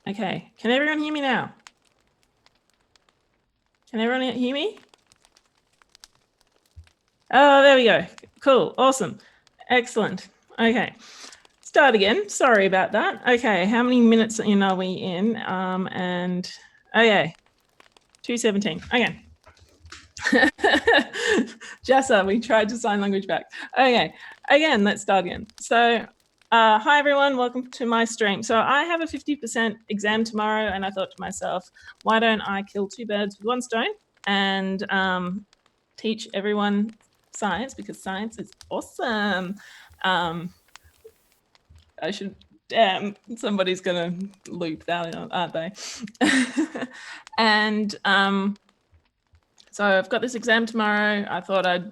Okay, can everyone hear me now? Can everyone hear me? Oh, there we go. Cool, awesome, excellent. Okay, start again. Sorry about that. Okay, how many minutes in are we in? And okay, 2:17. Okay. Jessa, we tried to sign language back. Okay, again, let's start again. So, hi everyone, welcome to my stream. So I have a 50% exam tomorrow, and I thought to myself, why don't I kill two birds with one stone and teach everyone science, because science is awesome. I should, damn, somebody's gonna loop that, aren't they? And so I've got this exam tomorrow. I thought I'd,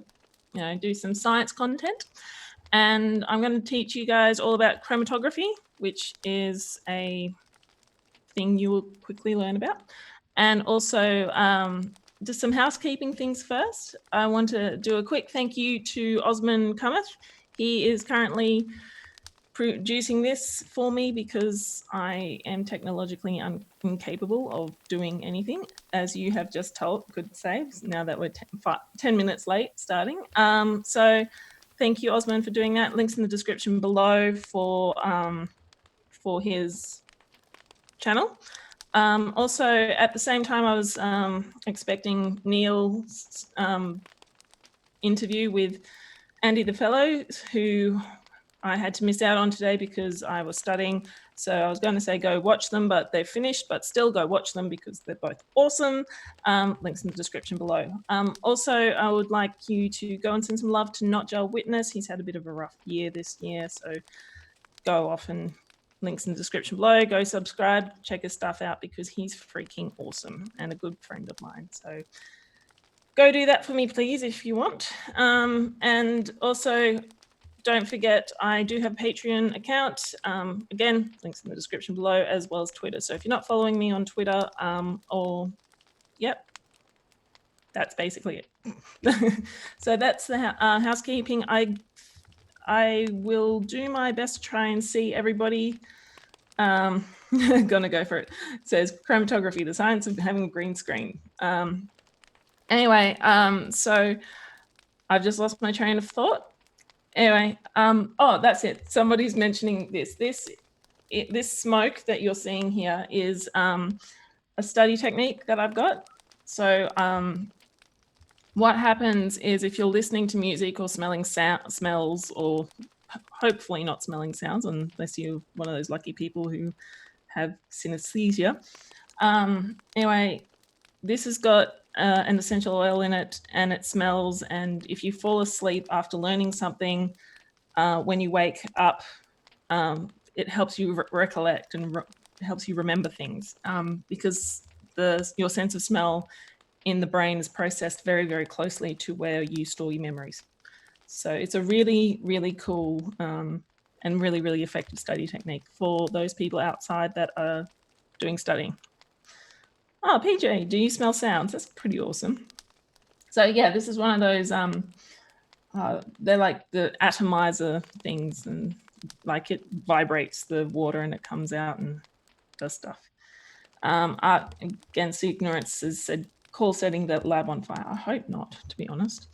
do some science content, and I'm going to teach you guys all about chromatography, which is a thing you will quickly learn about, and also just some housekeeping things first. I want to do a quick thank you to Ausman Cometh. He is currently producing this for me because I am technologically incapable of doing anything, as you have just told. Good saves, now that we're 10 minutes late starting. So thank you, Ausman, for doing that. Links in the description below for his channel. Also, at the same time, I was expecting Neil's interview with Andy the Fellow, who I had to miss out on today because I was studying. So I was going to say go watch them, but they're finished, but still go watch them because they're both awesome. Links in the description below. Also, I would like you to go and send some love to Not Gel Witness. He's had a bit of a rough year this year, so go off, and links in the description below. Go subscribe, check his stuff out because he's freaking awesome and a good friend of mine. So go do that for me, please, if you want. And also, don't forget, I do have a Patreon account. Again, links in the description below, as well as Twitter. So if you're not following me on Twitter, that's basically it. So that's the housekeeping. I will do my best to try and see everybody. Gonna go for it. It says chromatography, the science of having a green screen. Anyway, so I've just lost my train of thought. Anyway, oh, that's it. Somebody's mentioning this. This smoke that you're seeing here is a study technique that I've got. So what happens is if you're listening to music or smelling smells, or hopefully not smelling sounds, unless you're one of those lucky people who have synesthesia. Anyway, this has got an essential oil in it, and it smells. And if you fall asleep after learning something, when you wake up, it helps you recollect and helps you remember things, because your sense of smell in the brain is processed very, very closely to where you store your memories. So it's a really, really cool and really, really effective study technique for those people outside that are doing studying. Oh, PJ, do you smell sounds? That's pretty awesome. So yeah, this is one of those, they're like the atomizer things, and like it vibrates the water and it comes out and does stuff. Art Against Ignorance has said, call setting the lab on fire. I hope not, to be honest.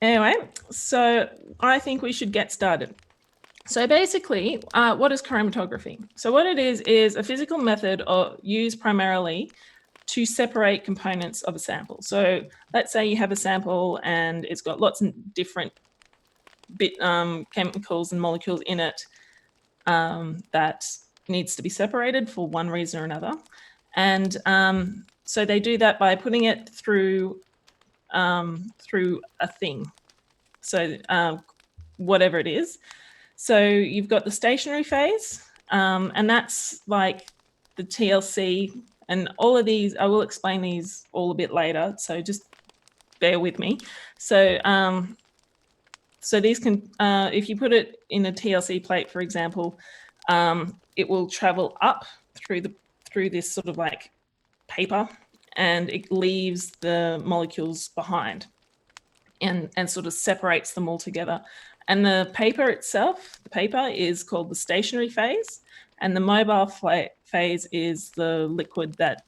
Anyway, so I think we should get started. So basically, what is chromatography? So what it is a physical method used primarily to separate components of a sample. So let's say you have a sample and it's got lots of different chemicals and molecules in it that needs to be separated for one reason or another. And so they do that by putting it through a thing. So whatever it is. So you've got the stationary phase, and that's like the TLC, and all of these, I will explain these all a bit later, so just bear with me. So so these can, if you put it in a TLC plate, for example, it will travel up through this sort of like paper, and it leaves the molecules behind and sort of separates them all together. And the paper itself, the paper is called the stationary phase, and the mobile phase is the liquid that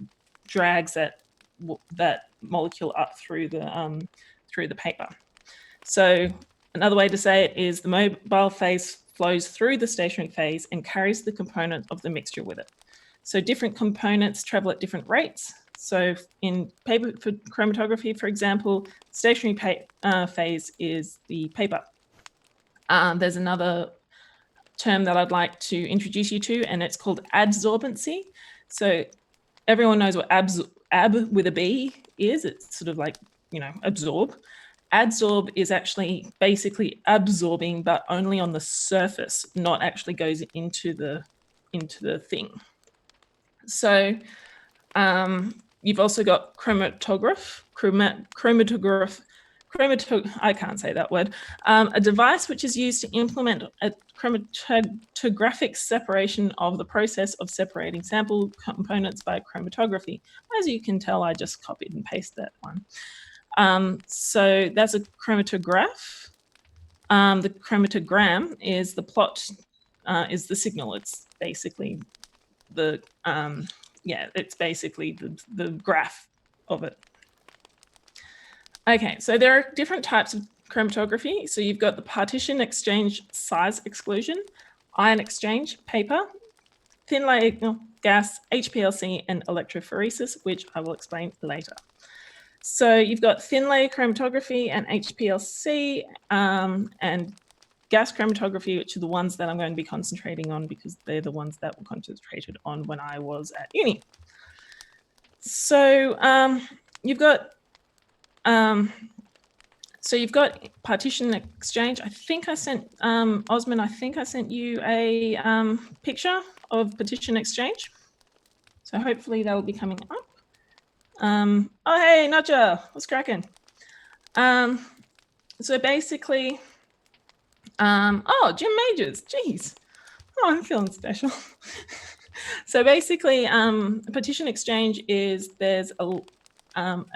drags that molecule up through the paper. So another way to say it is the mobile phase flows through the stationary phase and carries the component of the mixture with it. So different components travel at different rates. So in paper for chromatography, for example, stationary phase is the paper. There's another term that I'd like to introduce you to, and it's called adsorbency. So everyone knows what ab with a B is. It's sort of like, absorb. Adsorb is actually basically absorbing, but only on the surface, not actually goes into the thing. So you've also got chromatograph. I can't say that word. A device which is used to implement a chromatographic separation of the process of separating sample components by chromatography. As you can tell, I just copied and pasted that one. So that's a chromatograph. The chromatogram is the plot, is the signal. It's basically the it's basically the graph of it. Okay, so there are different types of chromatography. So you've got the partition exchange size exclusion, ion exchange, paper, thin layer gas, HPLC, and electrophoresis, which I will explain later. So you've got thin layer chromatography and HPLC and gas chromatography, which are the ones that I'm going to be concentrating on because they're the ones that were concentrated on when I was at uni. So you've got partition exchange. I think I sent Ausman. I think I sent you a picture of partition exchange. So hopefully that will be coming up. Oh hey, Nadja, what's cracking? So basically, oh, Jim Majors, geez, oh, I'm feeling special. So basically, partition exchange is there's an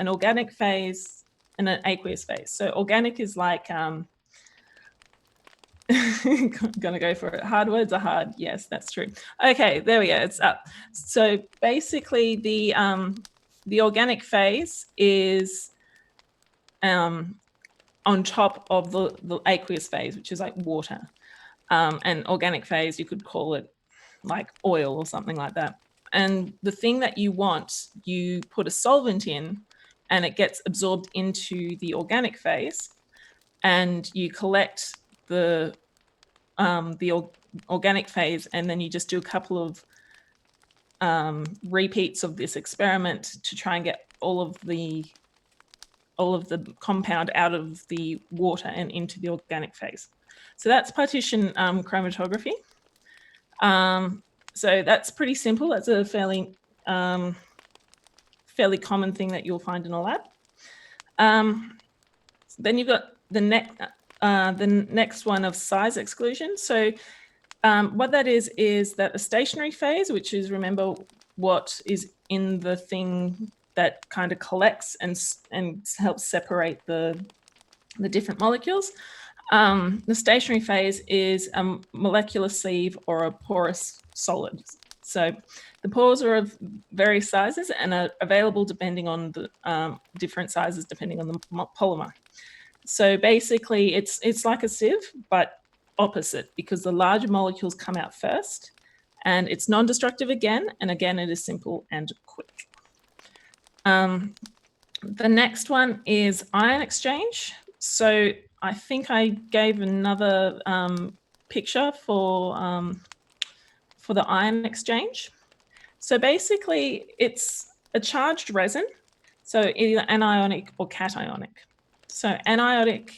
organic phase and an aqueous phase. So organic is like, gonna go for it. Hard words are hard. Yes, that's true. Okay, there we go. It's up. So basically, the organic phase is on top of the aqueous phase, which is like water. And organic phase, you could call it like oil or something like that. And the thing that you want, you put a solvent in and it gets absorbed into the organic phase, and you collect the organic phase, and then you just do a couple of repeats of this experiment to try and get all of the compound out of the water and into the organic phase. So that's partition chromatography. So that's pretty simple. That's a fairly common thing that you'll find in a lab. Then you've got the next one of size exclusion. So what that is that a stationary phase, which is, remember, what is in the thing that kind of collects and helps separate the different molecules. The stationary phase is a molecular sieve or a porous solid. So the pores are of various sizes and are available depending on the different sizes, depending on the polymer. So basically, it's like a sieve, but opposite, because the larger molecules come out first, and it's non-destructive again, and again, it is simple and quick. The next one is ion exchange. So I think I gave another picture for the ion exchange. So basically, it's a charged resin, so either anionic or cationic. So anionic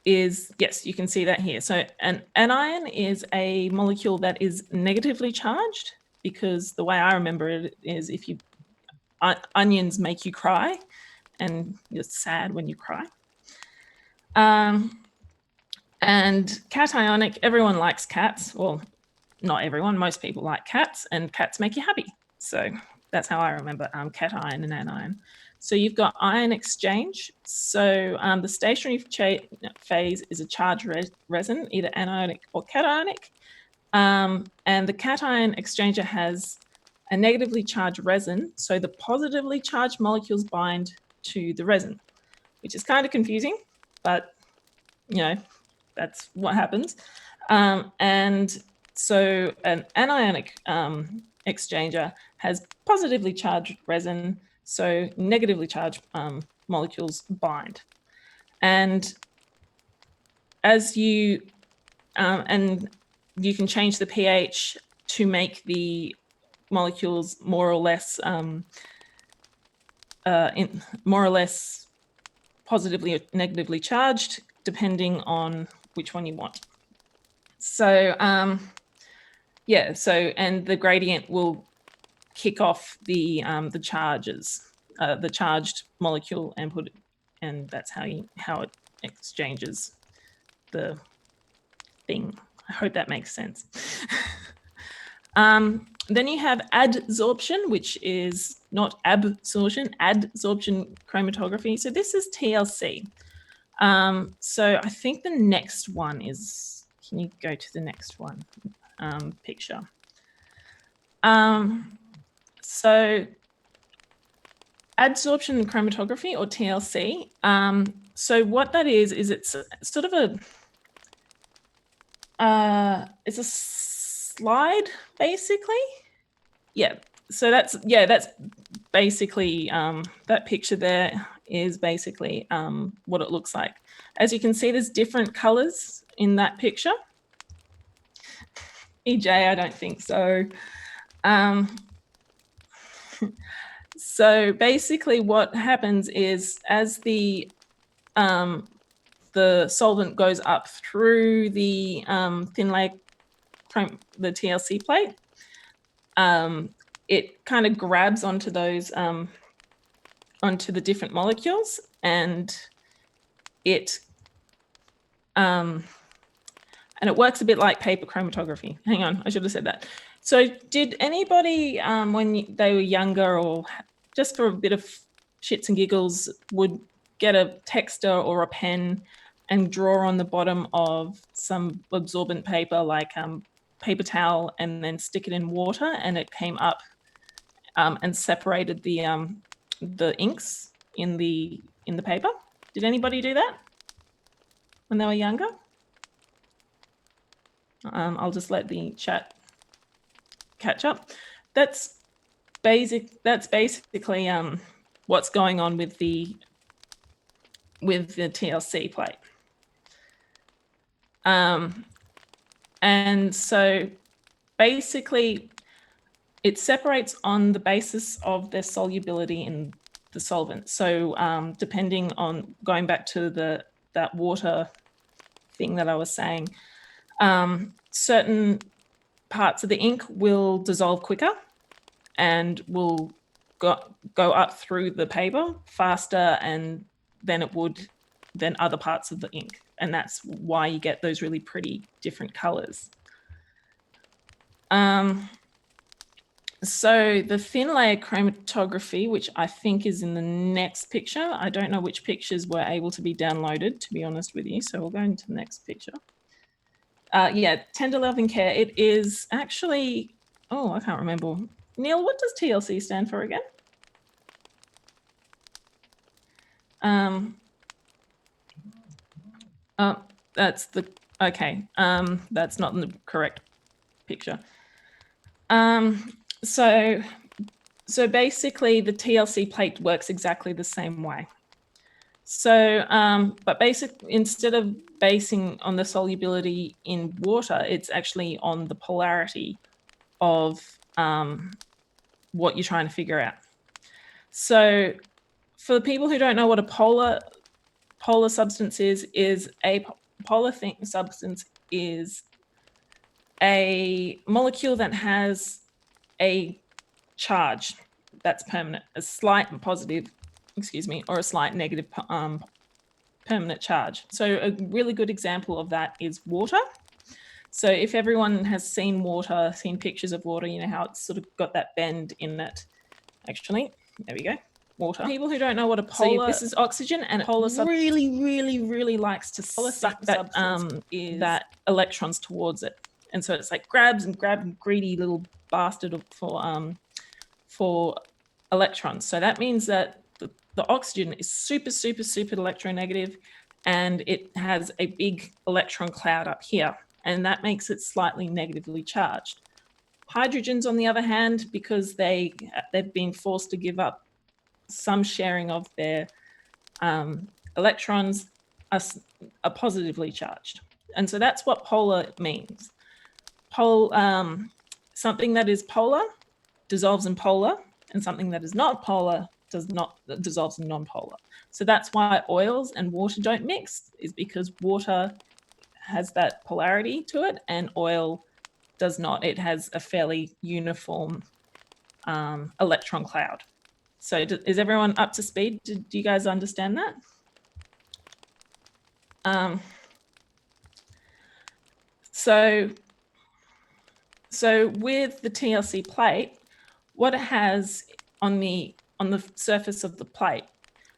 is, yes, you can see that here. So an anion is a molecule that is negatively charged, because the way I remember it is if you onions make you cry, and you're sad when you cry. And cationic, everyone likes cats. Well, not everyone, most people like cats, and cats make you happy. So that's how I remember cation and anion. So you've got ion exchange. So the stationary phase is a charged resin, either anionic or cationic. And the cation exchanger has a negatively charged resin. So the positively charged molecules bind to the resin, which is kind of confusing, but that's what happens. And so an anionic exchanger has positively charged resin, so negatively charged molecules bind. And as you and you can change the pH to make the molecules more or less positively or negatively charged, depending on which one you want. So and the gradient will kick off the charges, the charged molecule, and that's how it exchanges the thing. I hope that makes sense. Then you have adsorption, which is not absorption, adsorption chromatography. So this is TLC. So I think the next one is, can you go to the next one picture? So adsorption chromatography, or TLC. So what that is it's sort of it's a slide, basically. Yeah. So that's basically that picture there is basically what it looks like. As you can see, there's different colors in that picture. EJ, I don't think so. So basically what happens is, as the solvent goes up through the thin layer, the TLC plate, it kind of grabs onto those onto the different molecules, and it works a bit like paper chromatography. Hang on, I should have said that. So did anybody when they were younger, or just for a bit of shits and giggles, would get a texter or a pen and draw on the bottom of some absorbent paper, like paper towel, and then stick it in water, and it came up and separated the inks in the paper? Did anybody do that when they were younger? I'll just let the chat catch up. That's basically what's going on with the TLC plate. And so basically it separates on the basis of their solubility in the solvent. So depending on, going back to that water thing that I was saying, certain parts of the ink will dissolve quicker and will go up through the paper faster and than it would than other parts of the ink. And that's why you get those really pretty different colors. So the thin layer chromatography, which I think is in the next picture, I don't know which pictures were able to be downloaded, to be honest with you. So we'll go into the next picture. Yeah, tender loving care. It is actually, oh, I can't remember. Neil, what does TLC stand for again? That's the, okay. That's not in the correct picture. So basically the TLC plate works exactly the same way. So, but instead of basing on the solubility in water, it's actually on the polarity of what you're trying to figure out. So for the people who don't know what a polar substance is a polar substance is a molecule that has a charge that's permanent, a slight positive, or a slight negative permanent charge. So a really good example of that is water. So if everyone has seen water, seen pictures of water, you know how it's sort of got that bend in it. Actually, there we go. water. People who don't know what a polar, this is oxygen, and polar really likes to suck that that electrons towards it, and so it's like grabs and greedy little bastard for electrons. So that means that the oxygen is super electronegative, and it has a big electron cloud up here, and that makes it slightly negatively charged. Hydrogens, on the other hand, because they've been forced to give up some sharing of their electrons, are positively charged. And so that's what polar means. Something that is polar dissolves in polar, and something that is not polar dissolves in non-polar. So that's why oils and water don't mix, is because water has that polarity to it and oil does not. It has a fairly uniform electron cloud. So is everyone up to speed? Do you guys understand that? So with the TLC plate, what it has on the surface of the plate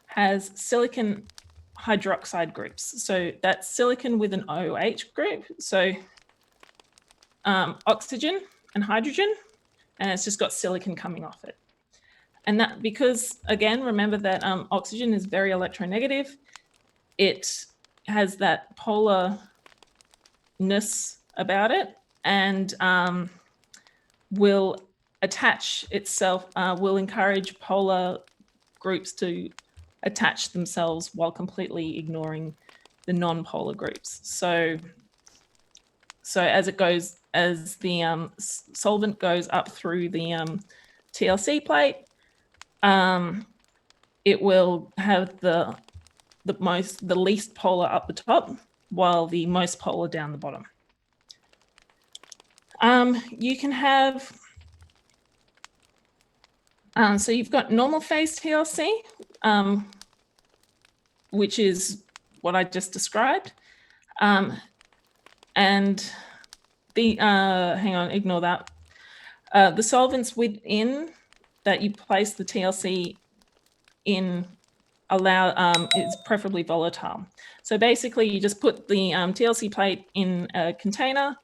has silicon hydroxide groups. So that's silicon with an OH group. So oxygen and hydrogen, and it's just got silicon coming off it. And that because, again, remember that oxygen is very electronegative. It has that polarness about it, and will attach itself, will encourage polar groups to attach themselves while completely ignoring the non-polar groups. So as the solvent goes up through the TLC plate, it will have the least polar up the top, while the most polar down the bottom. You can have, so you've got normal phase TLC, which is what I just described. And the, hang on, ignore that. The solvents within that you place the TLC in is preferably volatile. So basically you just put the TLC plate in a container,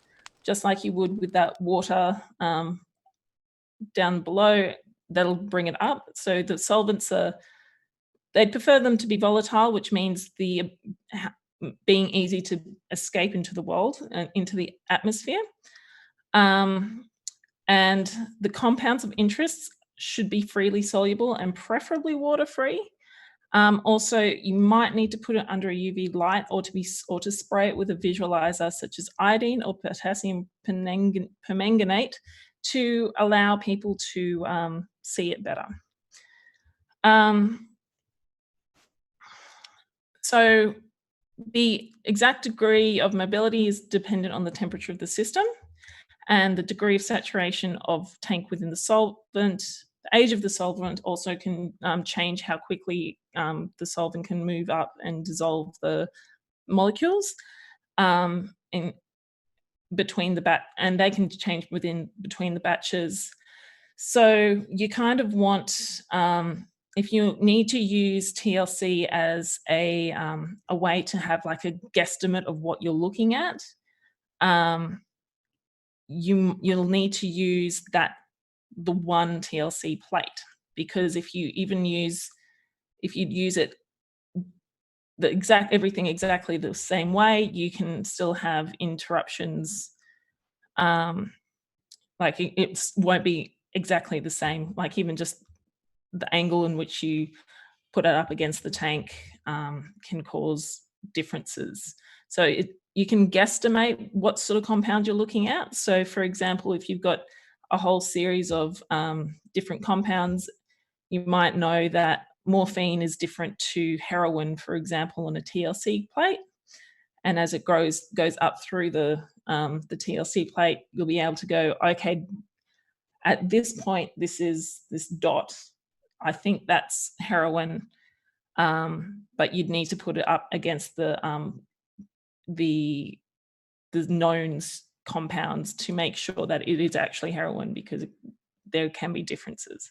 just like you would with that water down below. That'll bring it up. So the solvents they'd prefer them to be volatile, which means being easy to escape into the world, into the atmosphere. And the compounds of interest should be freely soluble and preferably water-free. Also, you might need to put it under a UV light or to spray it with a visualizer such as iodine or potassium permanganate to allow people to see it better. So the exact degree of mobility is dependent on the temperature of the system and the degree of saturation of tank within the solvent. The age of the solvent also can change how quickly the solvent can move up and dissolve the molecules in between the batch, and they can change between the batches. So you kind of want, if you need to use TLC as a way to have like a guesstimate of what you're looking at, you'll need to use the one TLC plate, because if you use it everything exactly the same way, you can still have interruptions. Like it won't be exactly the same. Like even just the angle in which you put it up against the tank can cause differences. So you can guesstimate what sort of compound you're looking at. So for example, if you've got a whole series of different compounds, you might know that morphine is different to heroin, for example, on a TLC plate. And as it goes up through the TLC plate, you'll be able to go, okay, at this point, this is this dot. I think that's heroin, but you'd need to put it up against the known compounds to make sure that it is actually heroin, because there can be differences.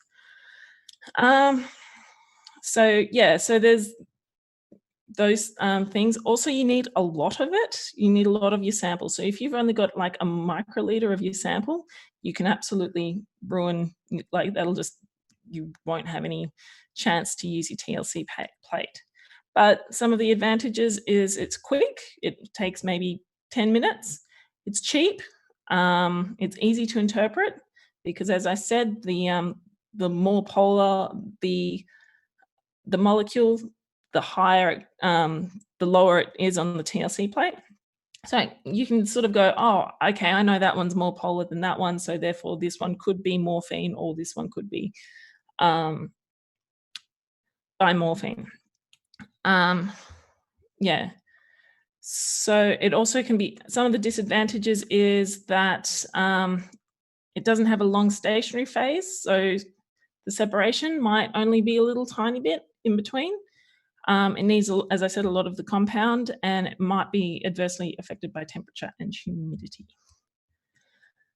So there's those things. Also, you need a lot of it. You need a lot of your sample. So if you've only got like a microliter of your sample, you can absolutely ruin, like that'll just, you won't have any chance to use your TLC plate. But some of the advantages is it's quick. It takes maybe 10 minutes. It's cheap. It's easy to interpret because, as I said, the more polar the molecule, the higher, the lower it is on the TLC plate. So you can sort of go, oh, okay, I know that one's more polar than that one, so therefore this one could be morphine or this one could be dimorphine. Yeah. So it also can be, some of the disadvantages is that it doesn't have a long stationary phase, so the separation might only be a little tiny bit in between. It needs, as I said, a lot of the compound, and it might be adversely affected by temperature and humidity.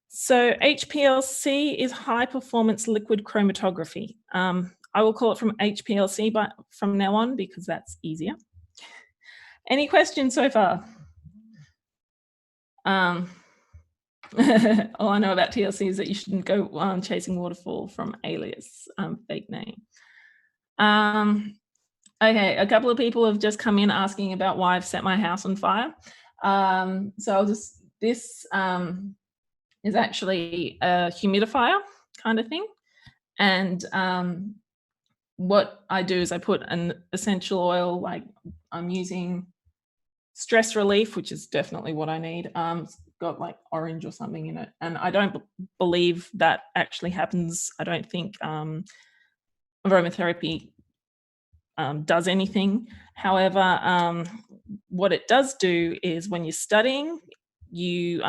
So HPLC is high performance liquid chromatography. I will call it from HPLC but from now on because that's easier. Any questions so far? All I know about TLC is that you shouldn't go chasing waterfall from alias, fake name. Okay, a couple of people have just come in asking about why I've set my house on fire. So I'll just, this is actually a humidifier kind of thing. And what I do is I put an essential oil, like I'm using Stress Relief, which is definitely what I need. It's got like orange or something in it. And I don't believe that actually happens. I don't think aromatherapy does anything. However, what it does do is when you're studying, you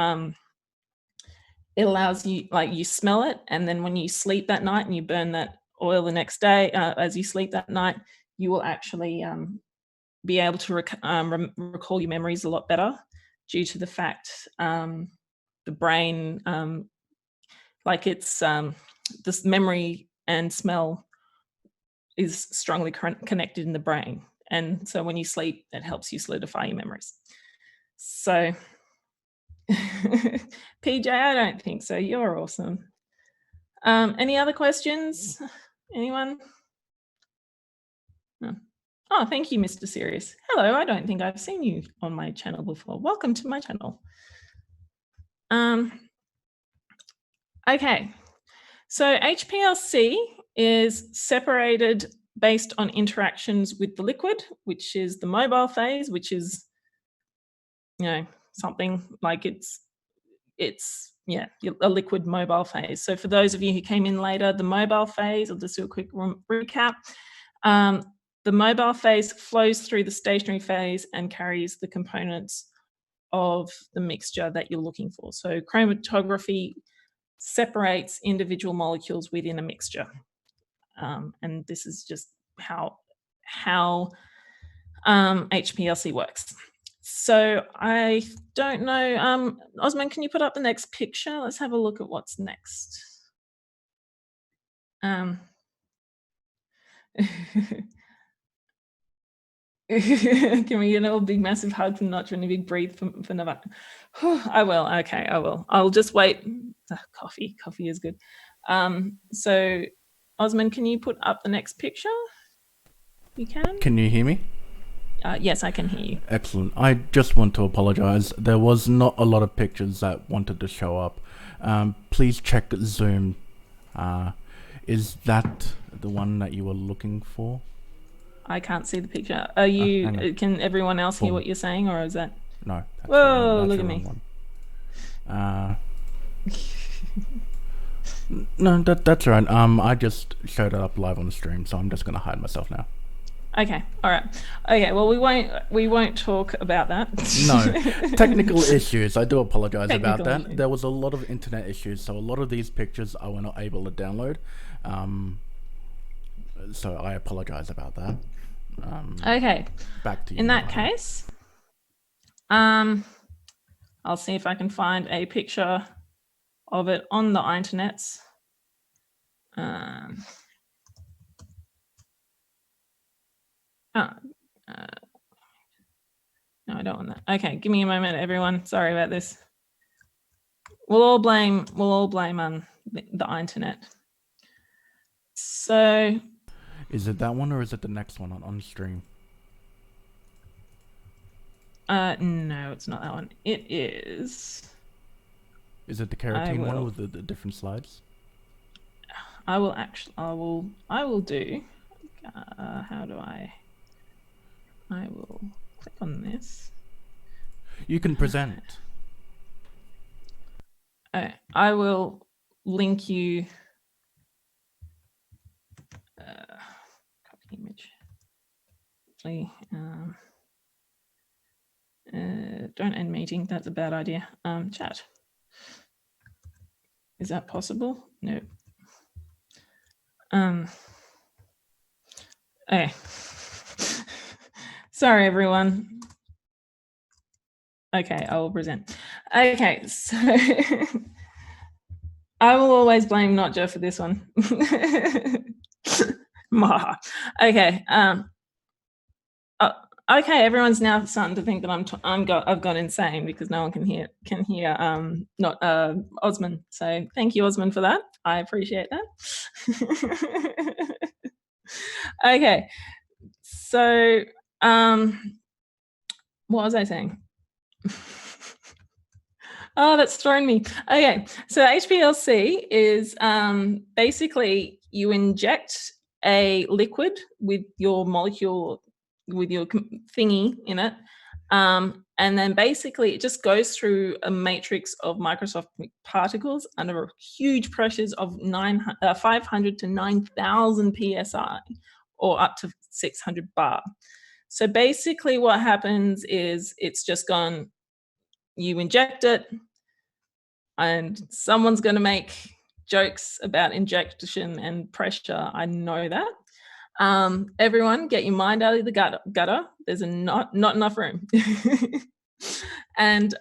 it allows you, like, you smell it, and then when you sleep that night and you burn that oil the next day, as you sleep that night, you will actually be able to recall your memories a lot better due to the fact the brain, like it's this memory and smell is strongly connected in the brain. And so when you sleep, it helps you solidify your memories. So PJ, I don't think so. You're awesome. Any other questions? Anyone? No. Oh, thank you, Mr. Serious. Hello, I don't think I've seen you on my channel before. Welcome to my channel. Okay, so HPLC is separated based on interactions with the liquid, which is the mobile phase, which is, you know, something like it's yeah, a liquid mobile phase. So for those of you who came in later, the mobile phase, I'll just do a quick recap. The mobile phase flows through the stationary phase and carries the components of the mixture that you're looking for. So chromatography separates individual molecules within a mixture. And this is just how HPLC works. So I don't know, Ausman, can you put up the next picture? Let's have a look at what's next. Can we get a big massive hug from Notch and a big breathe for Nova? I will. Okay, I will. I'll just wait. Coffee is good. So Ausman, can you put up the next picture? You can? Can you hear me? Yes, I can hear you. Excellent. I just want to apologize. There was not a lot of pictures that wanted to show up. Please check Zoom. Is that the one that you were looking for? I can't see the picture. Are you? Can everyone else hear what you're saying, or is that? No. That's Whoa! Look at me. No, that's right. I just showed it up live on the stream, so I'm just gonna hide myself now. Okay. All right. Okay. Well, we won't talk about that. No, technical issues. I do apologize about that. Issues. There was a lot of internet issues, so a lot of these pictures I were not able to download. So I apologize about that. Okay. Back to you. In that case, I'll see if I can find a picture of it on the internets. No, I don't want that. Okay, give me a moment, everyone. Sorry about this. We'll all blame the internet. So Is it that one or is it the next one on stream? no, it's not that one. It is. Is it the keratin one with the different slides? I will actually. I will do. How do I? I will click on this. You can present. I will link you. Copy image. Don't end meeting. That's a bad idea. Chat. Is that possible? No. Okay. Sorry, everyone. Okay, I will present. Okay, so I will always blame Notja for this one. Okay. Okay, everyone's now starting to think that I've gone insane because no one can hear not Ausman. So thank you, Ausman, for that. I appreciate that. Okay, so what was I saying? Oh, that's thrown me. Okay, so HPLC is basically you inject a liquid with your molecule, with your thingy in it, and then basically it just goes through a matrix of microscopic particles under huge pressures of 500 to 9,000 psi, or up to 600 bar. So basically what happens is it's just gone, you inject it, and someone's going to make jokes about injection and pressure. I know that. Everyone, get your mind out of the gutter. There's not enough room. And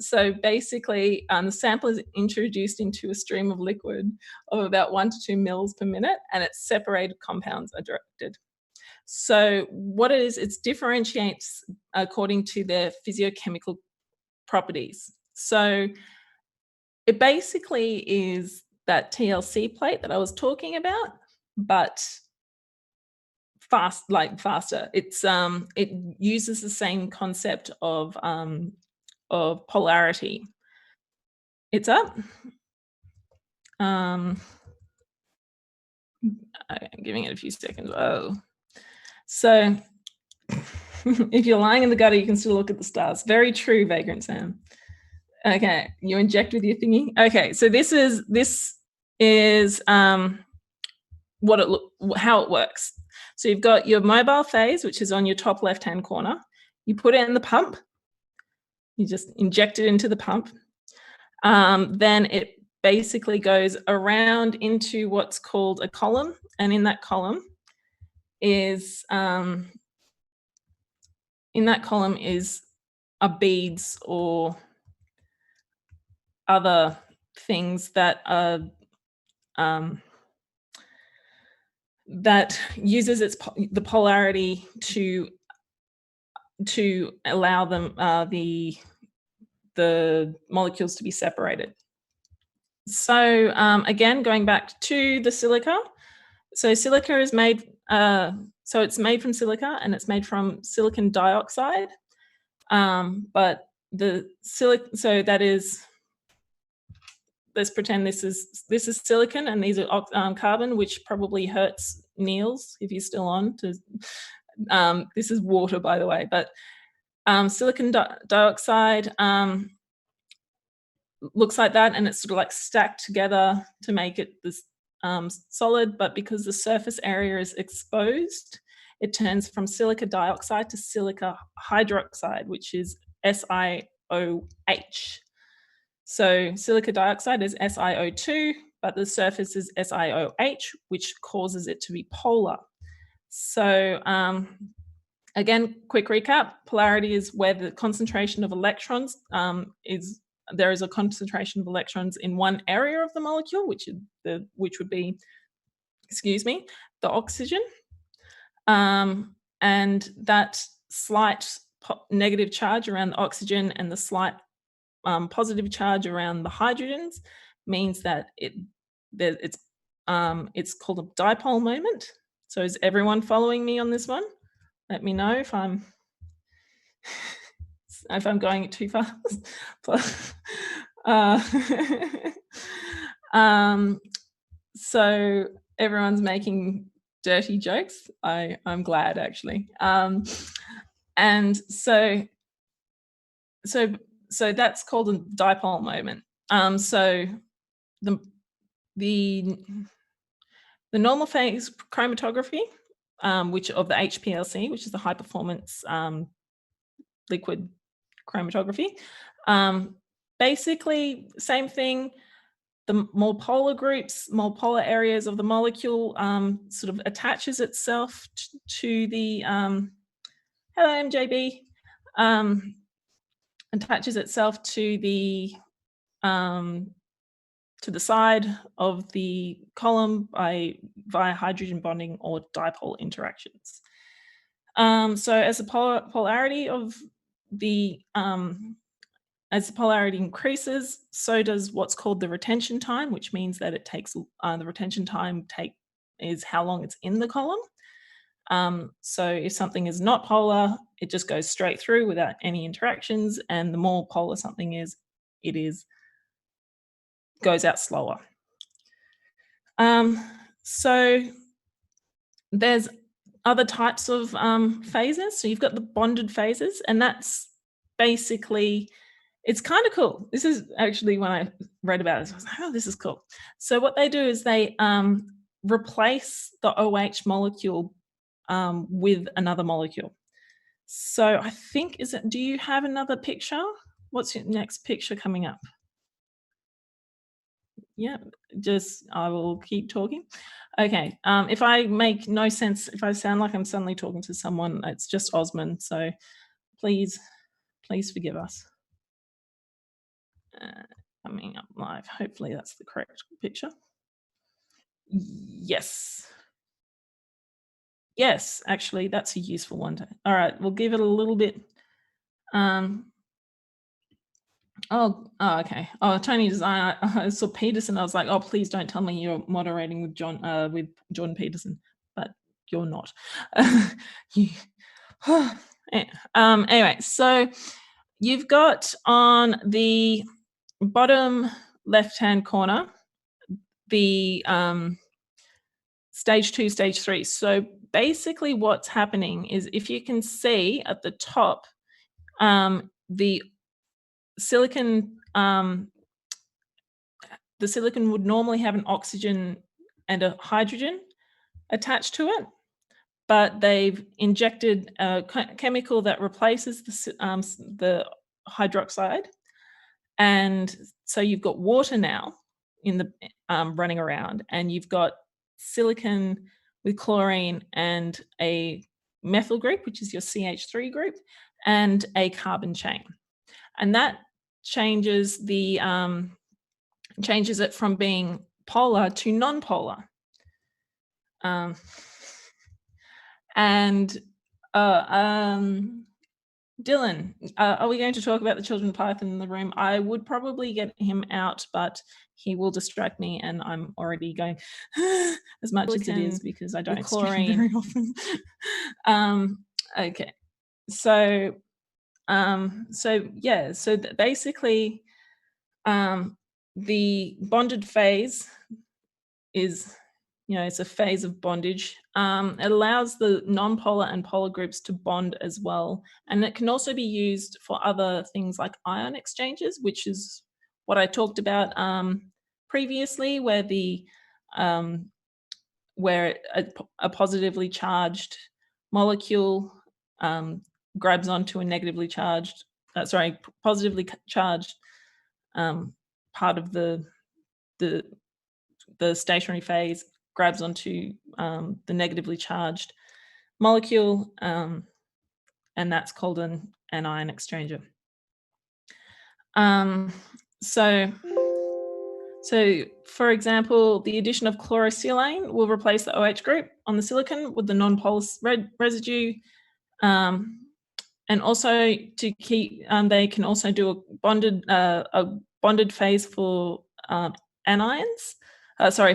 so basically, the sample is introduced into a stream of liquid of about 1 to 2 mils per minute, and its separated compounds are directed. So what it is, it differentiates according to their physiochemical properties. So it basically is that TLC plate that I was talking about, but faster. It uses the same concept of polarity. It's up. I'm giving it a few seconds. Oh, so if you're lying in the gutter, you can still look at the stars. Very true, Vagrant Sam. Okay, you inject with your thingy. Okay, so this is how it works. So you've got your mobile phase, which is on your top left-hand corner. You put it in the pump. You just inject it into the pump. Then it basically goes around into what's called a column, and in that column is beads or other things that are that uses the polarity to allow them the molecules to be separated. So again, going back to the silica. So silica is made. So it's made from silica, and it's made from silicon dioxide. But the so that is. Let's pretend this is silicon, and these are carbon, which probably hurts Niels if he's still on. This is water, by the way, but silicon dioxide looks like that, and it's sort of like stacked together to make it this solid. But because the surface area is exposed, it turns from silica dioxide to silica hydroxide, which is SiOH. So silica dioxide is SiO2, but the surface is SiOH, which causes it to be polar. So again, quick recap, polarity is where the concentration of electrons there is a concentration of electrons in one area of the molecule, which would be, the oxygen. And and that slight negative charge around the oxygen and the slight positive charge around the hydrogens means that it's called a dipole moment. So is everyone following me on this one? Let me know if I'm going too fast. So everyone's making dirty jokes. I'm glad, actually. And so that's called a dipole moment. So the normal phase chromatography, which of the HPLC, which is the high performance liquid chromatography, basically same thing. The more polar groups, more polar areas of the molecule sort of attaches itself to the hello MJB, attaches itself to the side of the column via hydrogen bonding or dipole interactions. So as the polarity of the as the polarity increases, so does what's called the retention time, which means that it takes the retention time is how long it's in the column. So if something is not polar, it just goes straight through without any interactions, and the more polar something is, it goes out slower. So there's other types of phases. So you've got the bonded phases, and that's basically, it's kind of cool. This is actually, when I read about this, I was like, oh, this is cool. So what they do is they replace the OH molecule with another molecule. So I think, do you have another picture? What's your next picture coming up? Yeah, I will keep talking. Okay, if I make no sense, if I sound like I'm suddenly talking to someone, it's just Ausman, so please forgive us. Coming up live, hopefully that's the correct picture. Yes, actually that's a useful one. All right, we'll give it a little bit. Okay. Oh, Tony Design. I saw Peterson. I was like, oh, please don't tell me you're moderating with Jordan Peterson, but you're not. Anyway, so you've got on the bottom left-hand corner the stage 2, stage 3. So basically, what's happening is, if you can see at the top, the silicon would normally have an oxygen and a hydrogen attached to it, but they've injected a chemical that replaces the hydroxide, and so you've got water now in the running around, and you've got silicon with chlorine and a methyl group, which is your CH3 group, and a carbon chain, and that changes it from being polar to non-polar. And Dylan, are we going to talk about the children Python in the room? I would probably get him out, but he will distract me, and I'm already going as much as it is, because I don't stream very often. Okay, so yeah, so basically, the bonded phase is, it's a phase of bondage. It allows the non-polar and polar groups to bond as well. And it can also be used for other things like ion exchanges, which is what I talked about previously, where where a positively charged molecule grabs onto a negatively charged, positively charged part of the stationary phase, grabs onto the negatively charged molecule, and that's called an ion exchanger. So So, for example, the addition of chlorosilane will replace the OH group on the silicon with the non-polar residue. And also to keep, they can also do a bonded phase for anions. So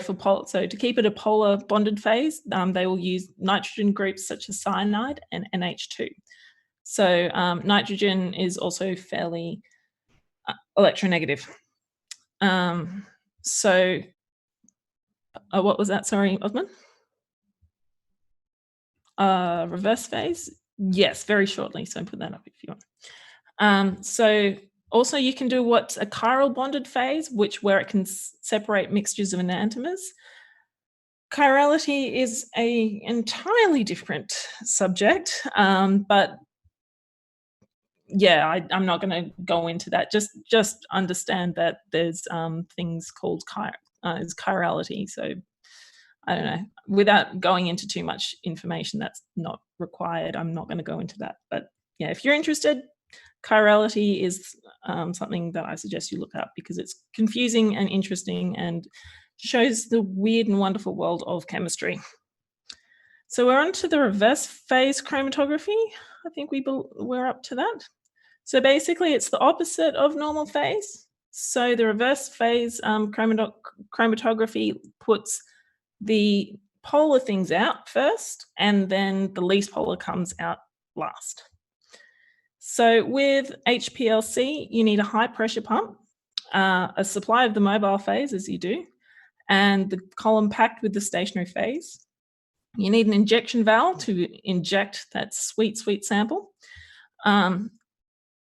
to keep it a polar bonded phase, they will use nitrogen groups such as cyanide and NH2. So nitrogen is also fairly electronegative. So what was that? Sorry, Osman? Reverse phase? Yes, very shortly. So put that up if you want. So also you can do what's a chiral bonded phase, where it can separate mixtures of enantiomers. Chirality is an entirely different subject, but yeah, I'm not going to go into that. Just understand that there's things called chirality. So I don't know. Without going into too much information that's not required, I'm not going to go into that. But yeah, if you're interested, chirality is something that I suggest you look up because it's confusing and interesting and shows the weird and wonderful world of chemistry. So we're on to the reverse phase chromatography. I think we're up to that. So basically, it's the opposite of normal phase. So the reverse phase chromatography puts the polar things out first, and then the least polar comes out last. So with HPLC, you need a high pressure pump, a supply of the mobile phase, as you do, and the column packed with the stationary phase. You need an injection valve to inject that sweet, sweet sample.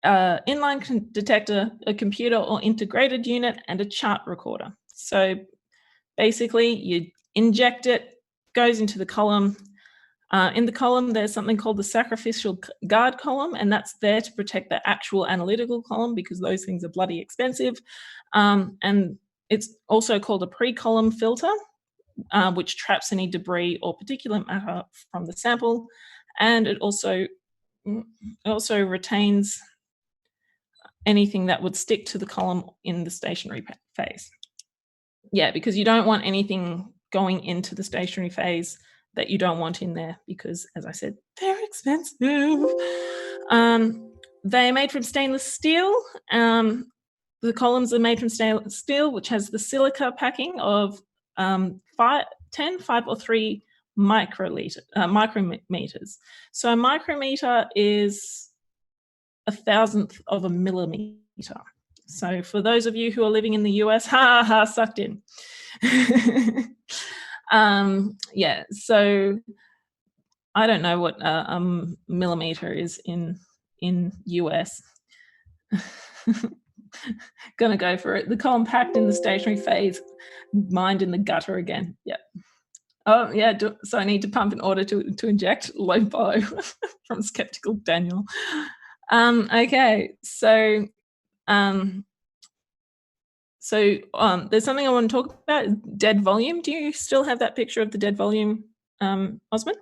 Inline detector, a computer or integrated unit, and a chart recorder. So basically, you inject it, goes into the column. In the column, there's something called the sacrificial guard column, and that's there to protect the actual analytical column because those things are bloody expensive. And it's also called a pre-column filter, which traps any debris or particulate matter from the sample. And it also retains anything that would stick to the column in the stationary phase. Yeah, because you don't want anything going into the stationary phase that you don't want in there because, as I said, they're expensive. They're made from stainless steel. The columns are made from stainless steel, which has the silica packing of 10, 5 or 3 micrometers. So a micrometer is 1,000th of a millimeter. So for those of you who are living in the US, sucked in. Yeah, so I don't know what a millimeter is in US. Gonna go for it. The column packed in the stationary phase, mined in the gutter again. Yeah. Oh yeah, so I need to pump in order to inject low blow from skeptical Daniel. Okay, so there's something I want to talk about, dead volume. Do you still have that picture of the dead volume, Ausman?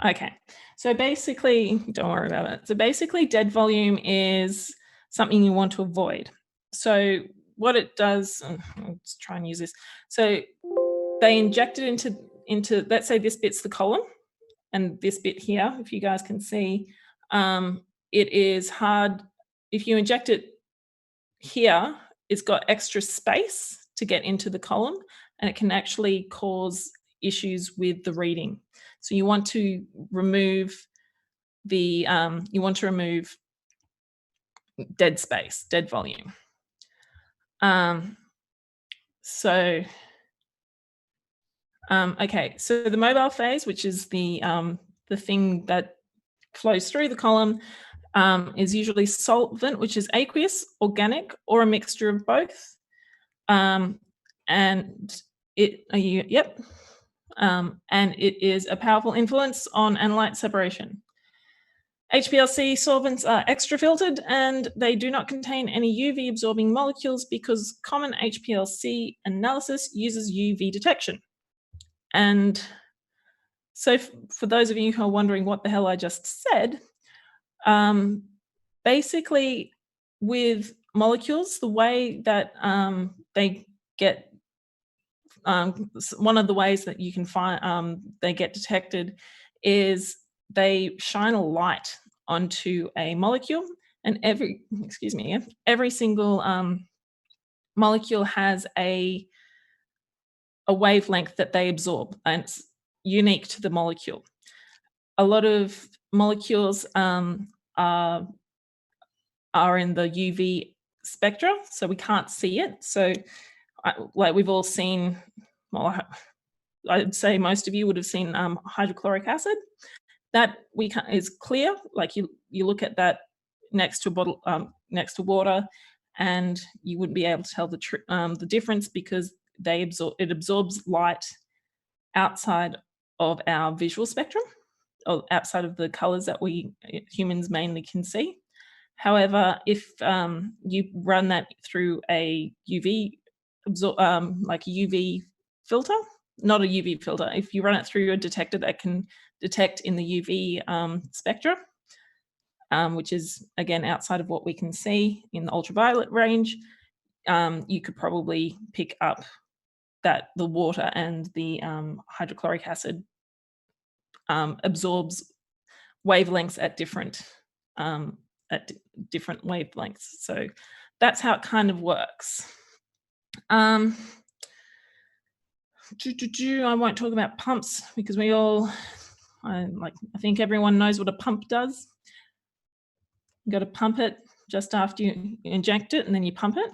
Okay, so basically, don't worry about it. So basically, dead volume is something you want to avoid. So what it does, let's try and use this. So they inject it into let's say this bit's the column, and this bit here, if you guys can see, it is hard. If you inject it here, it's got extra space to get into the column, and it can actually cause issues with the reading. So you want to remove dead space, dead volume. Okay, so the mobile phase, which is the thing that flows through the column, is usually solvent, which is aqueous, organic, or a mixture of both. And it is a powerful influence on analyte separation. HPLC solvents are extra filtered and they do not contain any UV absorbing molecules because common HPLC analysis uses UV detection. And so for those of you who are wondering what the hell I just said, Basically, with molecules, the way that they get one of the ways that you can find they get detected is they shine a light onto a molecule, and every single molecule has a wavelength that they absorb, and it's unique to the molecule. A lot of molecules are in the UV spectra, so we can't see it. So, like we've all seen, well, I'd say most of you would have seen hydrochloric acid. That is clear. Like you look at that next to a bottle, next to water, and you wouldn't be able to tell the difference because it absorbs light outside of our visual spectrum, or outside of the colors that we humans mainly can see. However, if you run that through a like a UV filter, not a UV filter, if you run it through a detector that can detect in the UV spectra, which is again outside of what we can see in the ultraviolet range, you could probably pick up that the water and the hydrochloric acid absorbs wavelengths at different wavelengths. So that's how it kind of works. I won't talk about pumps because I think everyone knows what a pump does. You got to pump it just after you inject it, and then you pump it.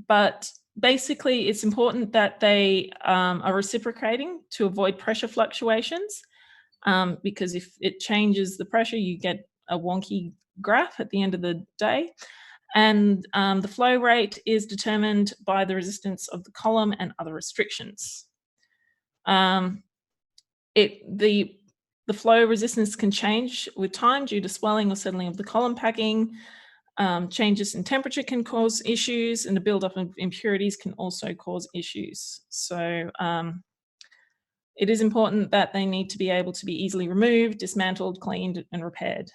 But basically, it's important that they are reciprocating to avoid pressure fluctuations, because if it changes the pressure, you get a wonky graph at the end of the day. And the flow rate is determined by the resistance of the column and other restrictions. The flow resistance can change with time due to swelling or settling of the column packing. Changes in temperature can cause issues, and the buildup of impurities can also cause issues. So it is important that they need to be able to be easily removed, dismantled, cleaned, and repaired.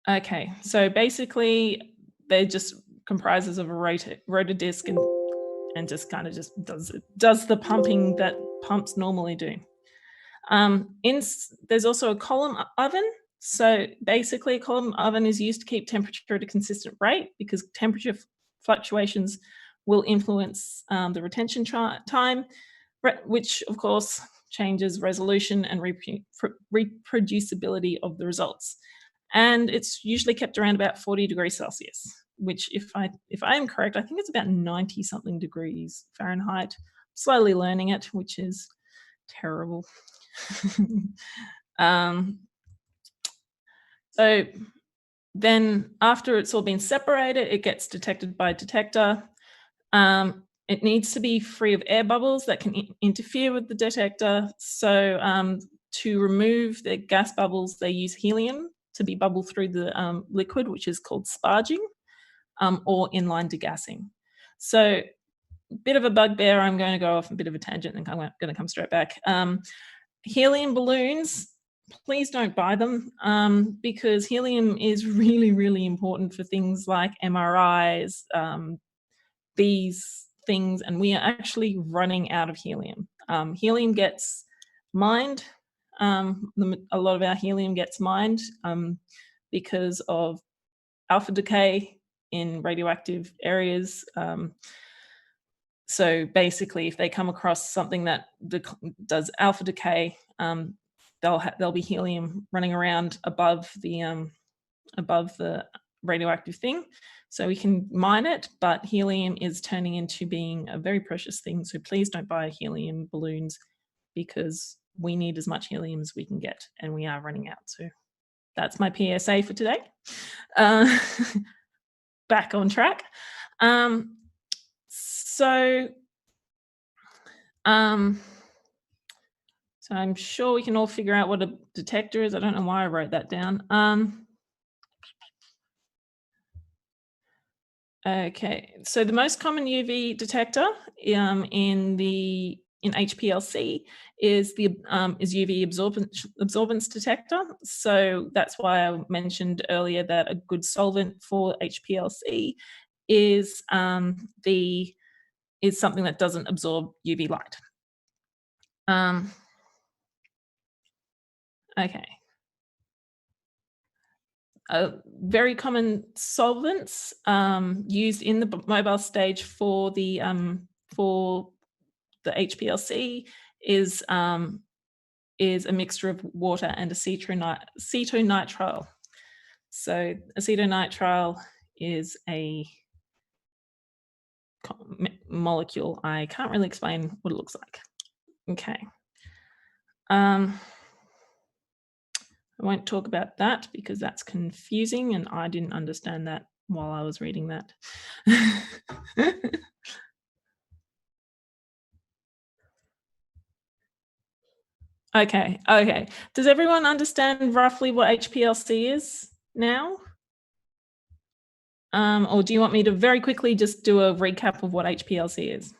Okay, so basically, they're just comprises of a rotor disc and just kind of just does the pumping that pumps normally do. There's also a column oven. So basically, a column oven is used to keep temperature at a consistent rate because temperature fluctuations will influence the retention time, which of course changes resolution and reproducibility of the results. And it's usually kept around about 40 degrees Celsius, which if I am correct, I think it's about 90 something degrees Fahrenheit. Slowly learning it, which is terrible. So then after it's all been separated, it gets detected by a detector. It needs to be free of air bubbles that can interfere with the detector. So to remove the gas bubbles, they use helium to be bubbled through the liquid, which is called sparging, or inline degassing. So bit of a bugbear. I'm going to go off a bit of a tangent and I'm going to come straight back. Helium balloons, please don't buy them, because helium is really, really important for things like MRIs, these things, and we are actually running out of helium. Helium gets mined. A lot of our helium gets mined because of alpha decay in radioactive areas. So basically, if they come across something that does alpha decay, there'll be helium running around above the radioactive thing. So we can mine it, but helium is turning into being a very precious thing. So please don't buy helium balloons because we need as much helium as we can get, and we are running out. So that's my PSA for today. Back on track. So I'm sure we can all figure out what a detector is. I don't know why I wrote that down. Okay, so the most common UV detector in the in HPLC is the UV absorbance detector. So that's why I mentioned earlier that a good solvent for HPLC is something that doesn't absorb UV light. Okay. Very common solvents used in the mobile stage for the HPLC is a mixture of water and acetonitrile. So acetonitrile is a molecule. I can't really explain what it looks like. Okay. I won't talk about that because that's confusing and I didn't understand that while I was reading that. Okay. Does everyone understand roughly what HPLC is now? Or do you want me to very quickly just do a recap of what HPLC is?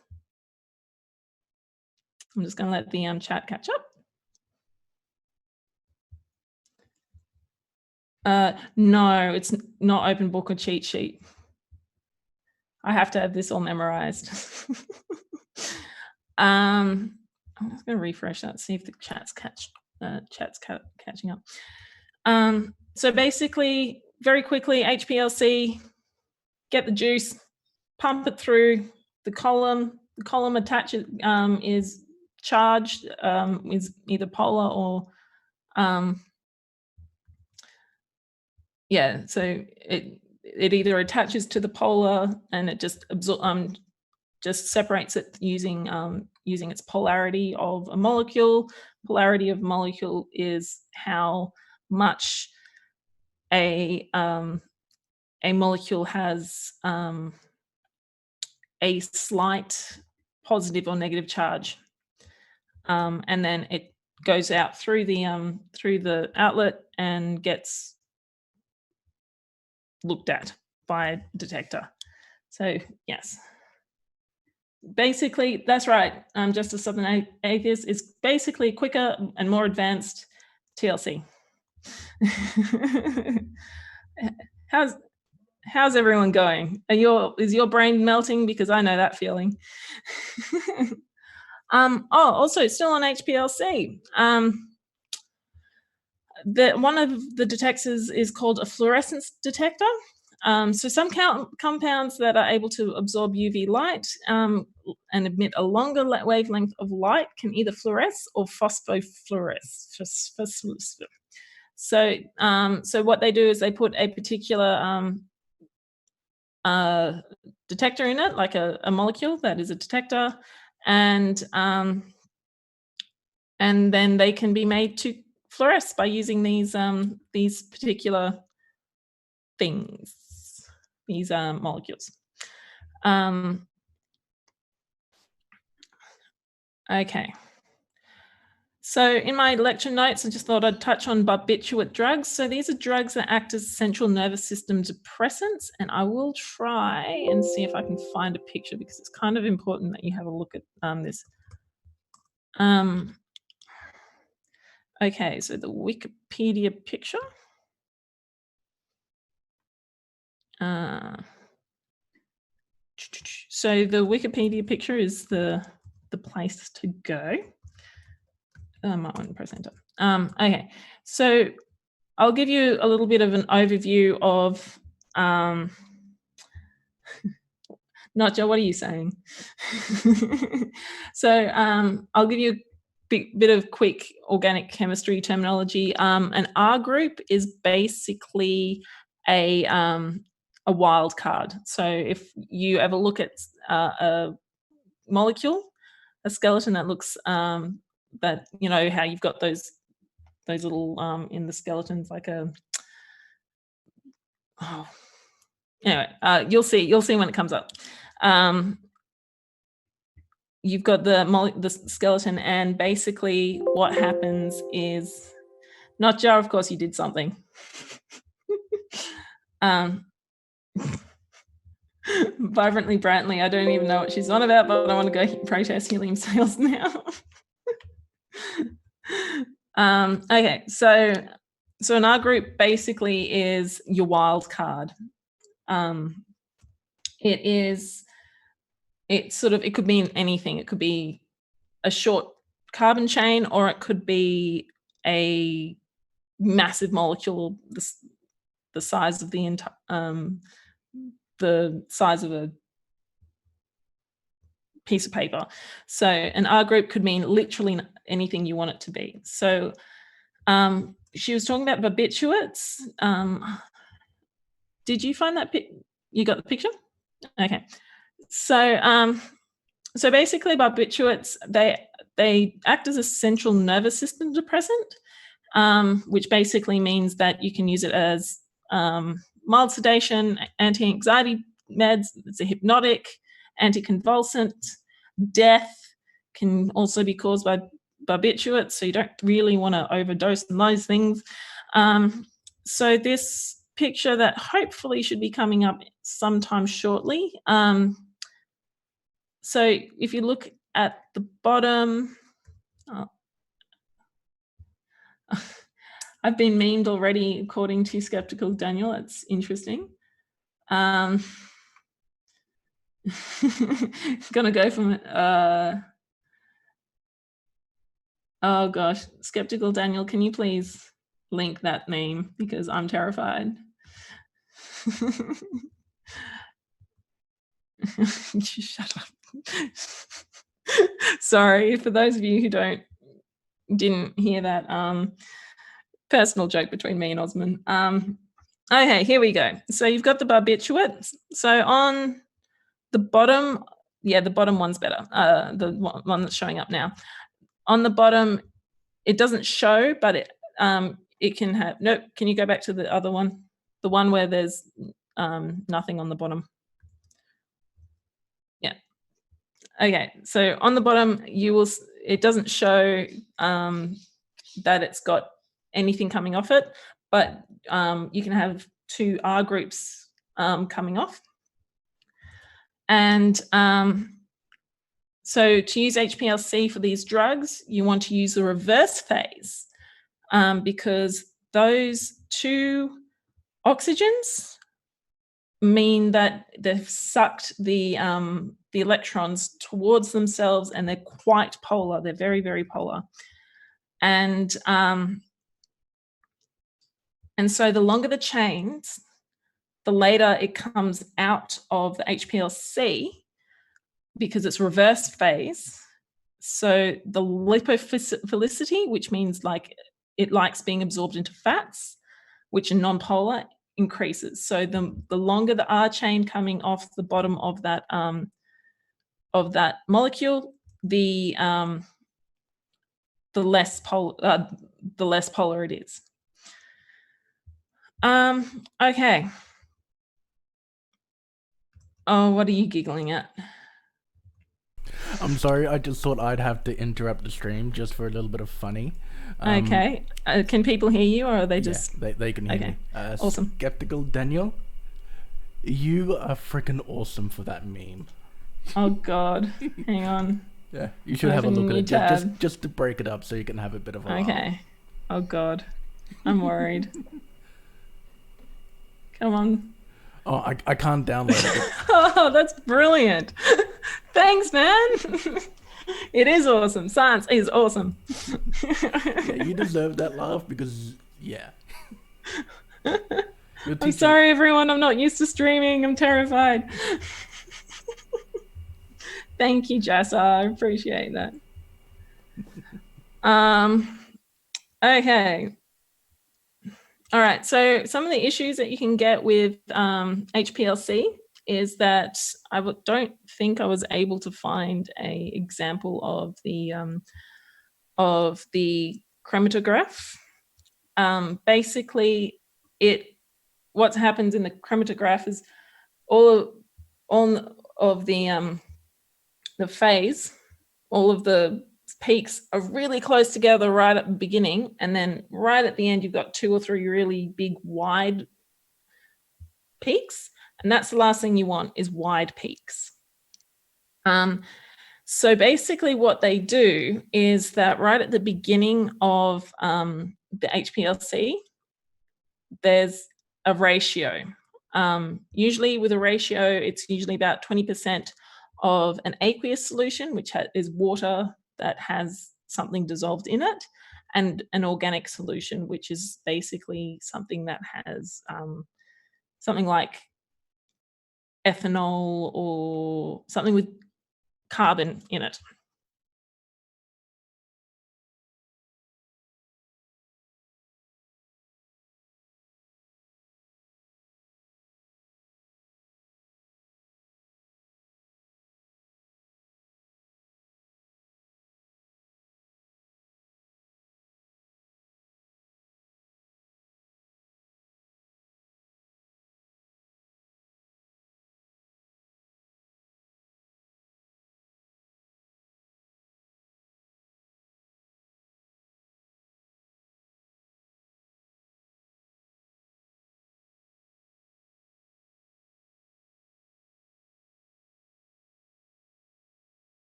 I'm just going to let the chat catch up. No, it's not open book or cheat sheet. I have to have this all memorized. I'm just going to refresh that, see if the chat's catching up. So basically, very quickly, HPLC, get the juice, pump it through the column. The column attaches is charged, is either polar or so it either attaches to the polar and it just separates it using its polarity of a molecule. Polarity of molecule is how much a molecule has a slight positive or negative charge, and then it goes out through the outlet and gets looked at by a detector. So yes, basically that's right. Just a Southern Atheist is basically quicker and more advanced TLC. How's everyone going? Is your brain melting? Because I know that feeling. Also still on HPLC. One of the detectors is called a fluorescence detector. So some compounds that are able to absorb UV light and emit a longer wavelength of light can either fluoresce or phosphofluoresce. So what they do is they put a particular detector in it, like a molecule that is a detector, and then they can be made to fluoresce by using these particular things, these molecules. Okay. So in my lecture notes, I just thought I'd touch on barbiturate drugs. So these are drugs that act as central nervous system depressants, and I will try and see if I can find a picture because it's kind of important that you have a look at this. Okay, so the Wikipedia picture. So the Wikipedia picture is the place to go. I might want to press enter. Okay, so I'll give you a little bit of an overview of. Notja, what are you saying? So I'll give you a bit of quick organic chemistry terminology. An R group is basically a wild card. So if you ever look at a molecule, a skeleton that looks that how you've got those little in the skeletons like a anyway, you'll see when it comes up. You've got the skeleton, and basically what happens is, Notja, of course you did something. Vibrantly, brightly. I don't even know what she's on about, but I want to go protest helium sales now. Okay, so an R group basically is your wild card. It could mean anything. It could be a short carbon chain, or it could be a massive molecule, the size of the size of a piece of paper. So an R group could mean literally anything you want it to be. So she was talking about barbiturates. Did you find that you got the picture? Okay. So basically barbiturates, they act as a central nervous system depressant, which basically means that you can use it as mild sedation, anti-anxiety meds. It's a hypnotic, anticonvulsant. Death can also be caused by barbiturates, so you don't really want to overdose on those things. So this picture that hopefully should be coming up sometime shortly. So if you look at the bottom, I've been memed already according to Skeptical Daniel. It's interesting. Gonna go from oh gosh, Skeptical Daniel, can you please link that meme, because I'm terrified. Shut up. Sorry for those of you who didn't hear that personal joke between me and Ausman. Okay, here we go. So you've got the barbiturates. So on the bottom, the bottom one's better. The one that's showing up now. On the bottom, it doesn't show, but it can have. Nope. Can you go back to the other one? The one where there's nothing on the bottom. Yeah. Okay. So on the bottom, it doesn't show that it's got anything coming off it, but you can have two R groups coming off. And so to use HPLC for these drugs, you want to use the reverse phase, because those two oxygens mean that they've sucked the electrons towards themselves, and they're quite polar. They're very, very polar. And so the longer the chains, the later it comes out of the HPLC, because it's reverse phase. So the lipophilicity, which means like it likes being absorbed into fats, which are non-polar, increases. So the longer the R chain coming off the bottom of that molecule, the less polar it is. Okay. Oh, what are you giggling at? I'm sorry, I just thought I'd have to interrupt the stream just for a little bit of funny. Okay. Can people hear you, or are they just... Yeah, they can hear me. Awesome. Skeptical Daniel, you are freaking awesome for that meme. Oh, God. Hang on. Yeah, you should have a look at it, just to break it up so you can have a bit of a laugh. Okay. Oh, God. I'm worried. Come on. Oh, I can't download it. Oh, that's brilliant. Thanks, man. It is awesome. Science is awesome. Yeah, you deserve that laugh because, yeah. I'm sorry, everyone. I'm not used to streaming. I'm terrified. Thank you, Jessa. I appreciate that. Okay. All right. So some of the issues that you can get with HPLC is that I don't think I was able to find an example of the chromatograph. Basically, what happens in the chromatograph is all of the phase, all of the peaks are really close together right at the beginning, and then right at the end you've got 2 or 3 really big wide peaks, And that's the last thing you want, is wide peaks. So basically what they do is that right at the beginning of the HPLC, there's a ratio. Usually with a ratio, it's usually about 20% of an aqueous solution, which is water that has something dissolved in it, and an organic solution, which is basically something that has something like ethanol or something with carbon in it.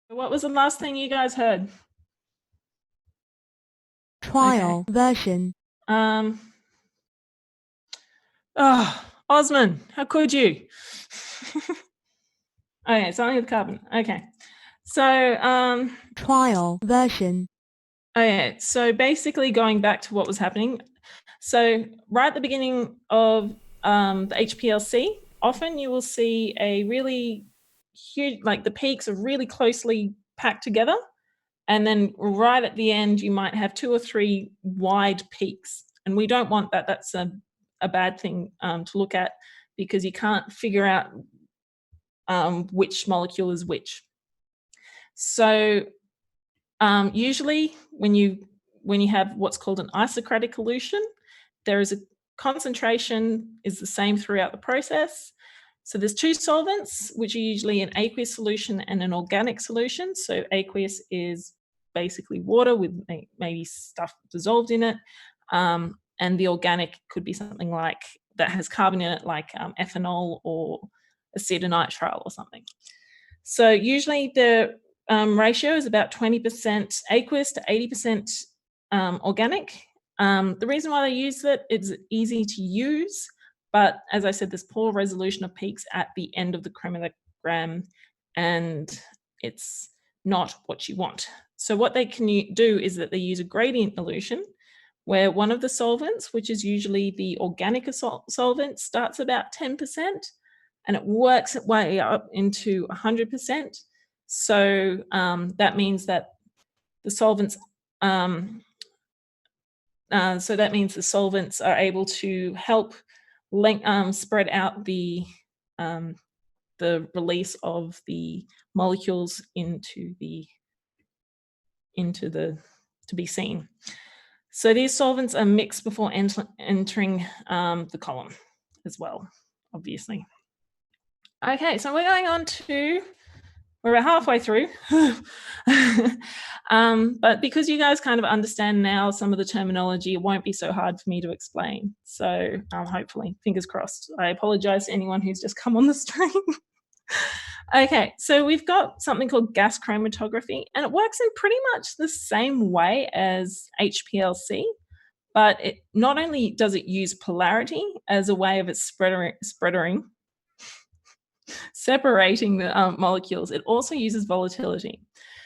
What was the last thing you guys heard? Trial version. Oh, Ausman, how could you? Okay, something with carbon. Okay. So, Trial version. okay, so basically going back to what was happening. So right at the beginning of the HPLC, often you will see a really huge, like the peaks are really closely packed together. And then right at the end, you might have 2 or 3 wide peaks. And we don't want that. That's a bad thing to look at, because you can't figure out which molecule is which. So usually when you have what's called an isocratic elution, there is a concentration is the same throughout the process. So there's 2 solvents, which are usually an aqueous solution and an organic solution. So aqueous is basically water with maybe stuff dissolved in it. And the organic could be something like that has carbon in it, like ethanol or acetonitrile or something. So usually the ratio is about 20% aqueous to 80% organic. The reason why they use it is easy to use, but as I said, there's poor resolution of peaks at the end of the chromatogram, and it's not what you want. So what they can do is that they use a gradient elution, where one of the solvents, which is usually the organic solvent, starts about 10%, and it works its way up into 100%. So that means that the solvents are able to help spread out the release of the molecules into the to be seen. So these solvents are mixed before entering the column as well, obviously. Okay, so we're going on to, we're about halfway through. But because you guys kind of understand now some of the terminology, it won't be so hard for me to explain. So hopefully, fingers crossed. I apologize to anyone who's just come on the stream. Okay, so we've got something called gas chromatography, and it works in pretty much the same way as HPLC, but it not only does it use polarity as a way of its separating the molecules, it also uses volatility.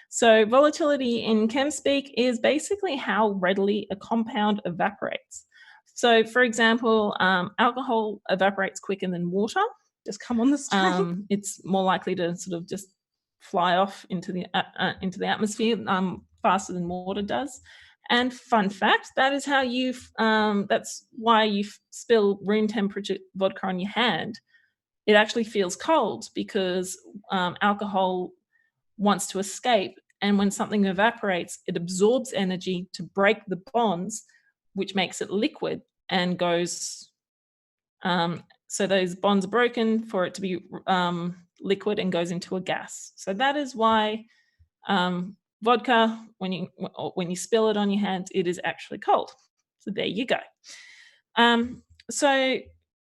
So volatility in chem speak is basically how readily a compound evaporates. So for example, alcohol evaporates quicker than water. Just come on the stream. It's more likely to sort of just fly off into the atmosphere faster than water does. And fun fact, that is how that's why you spill room temperature vodka on your hand. It actually feels cold because alcohol wants to escape. And when something evaporates, it absorbs energy to break the bonds, which makes it liquid and goes. So those bonds are broken for it to be liquid and goes into a gas. So that is why vodka, when you spill it on your hands, it is actually cold. So there you go. So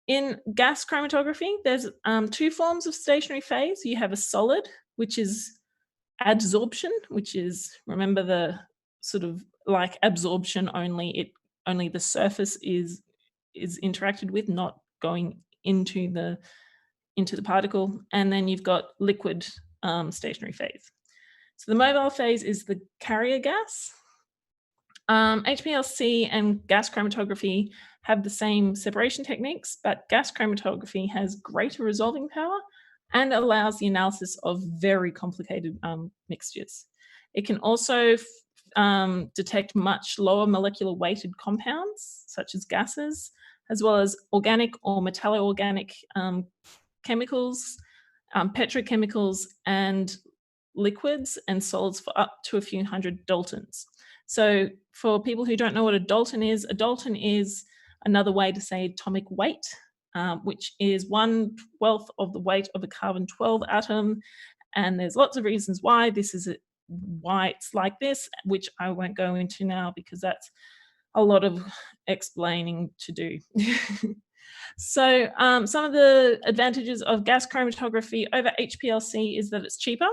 In gas chromatography, there's two forms of stationary phase. You have a solid, which is adsorption, which is, remember, the sort of like absorption, only the surface is interacted with, not going into the particle. And then you've got liquid stationary phase. So the mobile phase is the carrier gas. HPLC and gas chromatography have the same separation techniques, but gas chromatography has greater resolving power and allows the analysis of very complicated mixtures. It can also detect much lower molecular weighted compounds, such as gases, as well as organic or metallo-organic chemicals, petrochemicals, and liquids and solids for up to a few hundred daltons. So for people who don't know what a dalton is another way to say atomic weight, which is 1/12 of the weight of a carbon-12 atom. And there's lots of reasons why why it's like this, which I won't go into now because that's a lot of explaining to do. So some of the advantages of gas chromatography over HPLC is that it's cheaper.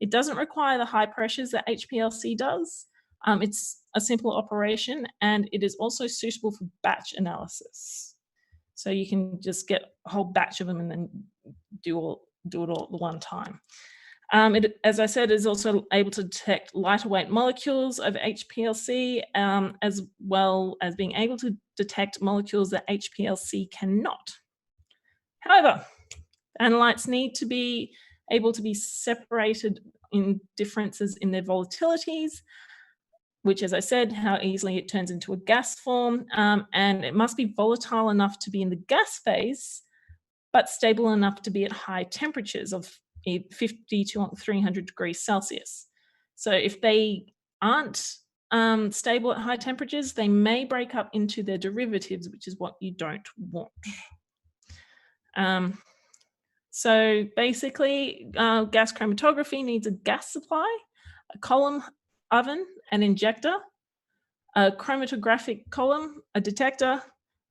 It doesn't require the high pressures that HPLC does. It's a simple operation, and it is also suitable for batch analysis. So you can just get a whole batch of them and then do it all at the one time. It, as I said, is also able to detect lighter weight molecules of HPLC, as well as being able to detect molecules that HPLC cannot. However, analytes need to be able to be separated in differences in their volatilities, which, as I said, how easily it turns into a gas form, and it must be volatile enough to be in the gas phase, but stable enough to be at high temperatures of 50 to 300 degrees Celsius. So if they aren't stable at high temperatures, they may break up into their derivatives, which is what you don't want. So basically, gas chromatography needs a gas supply, a column oven, an injector, a chromatographic column, a detector,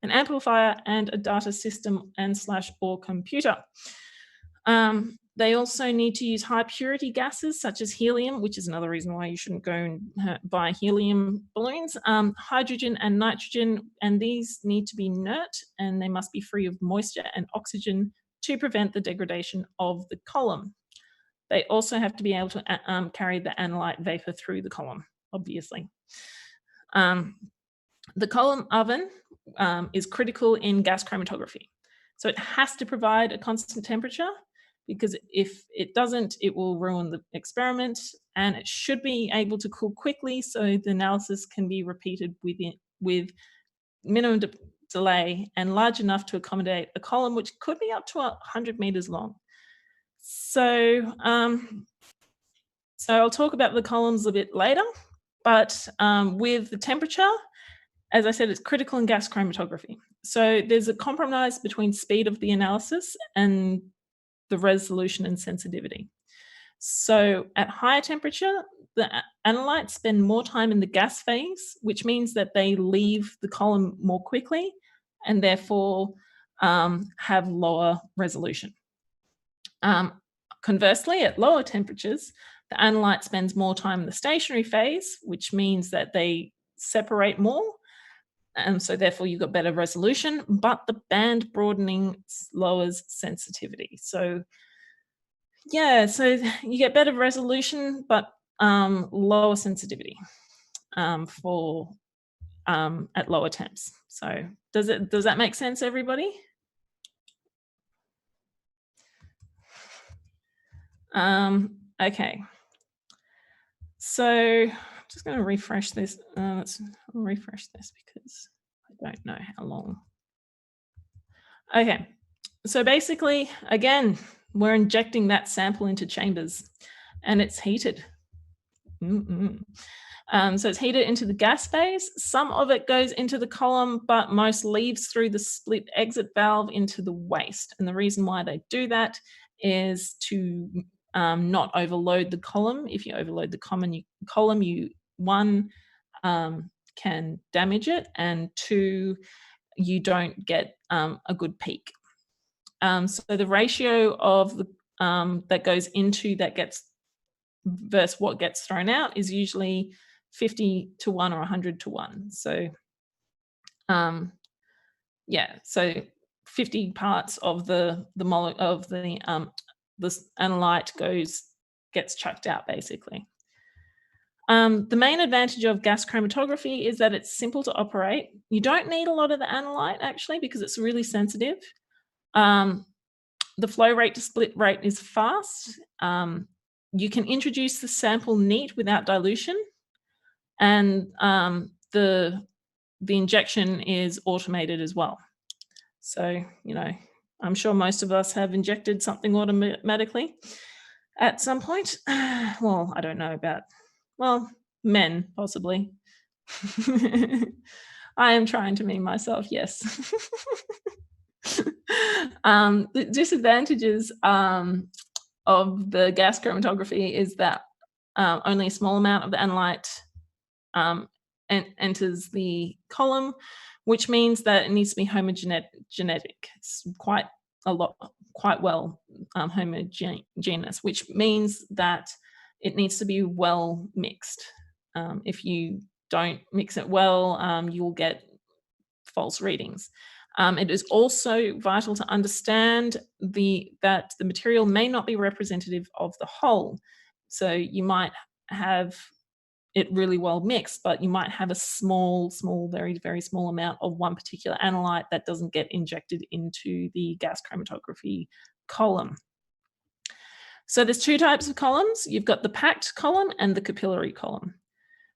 an amplifier, and a data system and/or computer. They also need to use high purity gases such as helium, which is another reason why you shouldn't go and buy helium balloons, hydrogen and nitrogen, and these need to be inert and they must be free of moisture and oxygen to prevent the degradation of the column. They also have to be able to carry the analyte vapor through the column, obviously. The column oven is critical in gas chromatography. So it has to provide a constant temperature, because if it doesn't, it will ruin the experiment, and it should be able to cool quickly so the analysis can be repeated with minimum delay and large enough to accommodate a column which could be up to 100 meters long. So, so I'll talk about the columns a bit later, but with the temperature, as I said, it's critical in gas chromatography. So there's a compromise between speed of the analysis and the resolution and sensitivity. So at higher temperature, the analytes spend more time in the gas phase, which means that they leave the column more quickly and therefore have lower resolution. Conversely, at lower temperatures, the analyte spends more time in the stationary phase, which means that they separate more, and so therefore you've got better resolution, but the band broadening lowers sensitivity. So yeah, so you get better resolution, but lower sensitivity for at lower temps. So does that make sense, everybody? Okay. So I'm just going to refresh this. Let's refresh this because I don't know how long. Okay. So basically, again, we're injecting that sample into chambers and it's heated. So it's heated into the gas phase. Some of it goes into the column, but most leaves through the split exit valve into the waste. And the reason why they do that is to not overload the column. If you overload the column, you one, can damage it, and two, you don't get a good peak. So the ratio of the that goes into that gets versus what gets thrown out is usually 50 to 1 or 100 to 1. So yeah, so 50 parts of the analyte gets chucked out basically. The main advantage of gas chromatography is that it's simple to operate. You don't need a lot of the analyte actually because it's really sensitive. The flow rate to split rate is fast. You can introduce the sample neat without dilution, and the injection is automated as well. So, you know, I'm sure most of us have injected something automatically at some point. Well, I don't know about, well, men possibly. I am trying to mean myself, yes. The disadvantages of the gas chromatography is that only a small amount of the analyte enters the column, which means that it needs to be homogenetic. It's quite well homogeneous, which means that it needs to be well mixed. If you don't mix it well, you will get false readings. It is also vital to understand that the material may not be representative of the whole. So you might have it really well mixed, but you might have a small, very, very small amount of one particular analyte that doesn't get injected into the gas chromatography column. So there's two types of columns. You've got the packed column and the capillary column.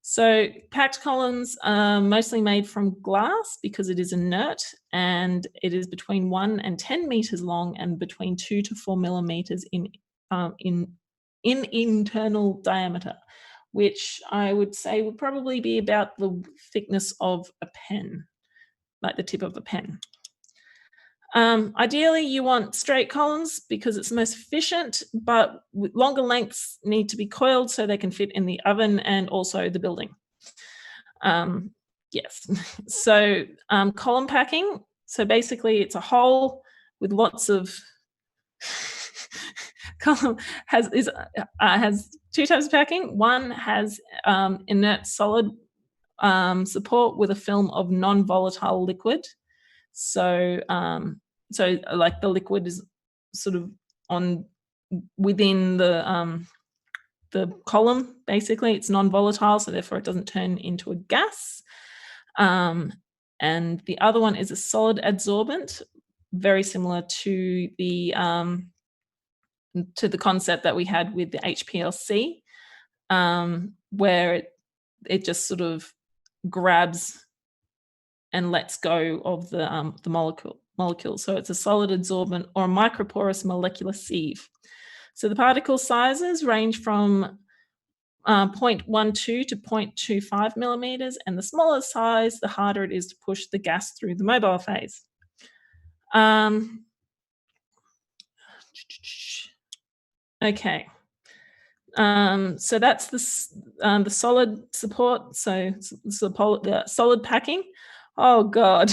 So packed columns are mostly made from glass because it is inert, and it is between 1 and 10 meters long and between 2 to 4 millimeters in internal diameter, which I would say would probably be about the thickness of a pen, like the tip of a pen. Ideally, you want straight columns because it's the most efficient, but longer lengths need to be coiled so they can fit in the oven and also the building. Yes, so column packing. So basically, it's a hole with lots of column has two types of packing. One has inert solid support with a film of non-volatile liquid. So like the liquid is sort of within the column. Basically, it's non-volatile, so therefore it doesn't turn into a gas. And the other one is a solid adsorbent, very similar to the concept that we had with the HPLC, where it just sort of grabs and lets go of the molecule. So it's a solid adsorbent or a microporous molecular sieve. So the particle sizes range from 0.12 to 0.25 millimeters, and the smaller size, the harder it is to push the gas through the mobile phase. Okay. So that's the solid support. So the solid packing. Oh God.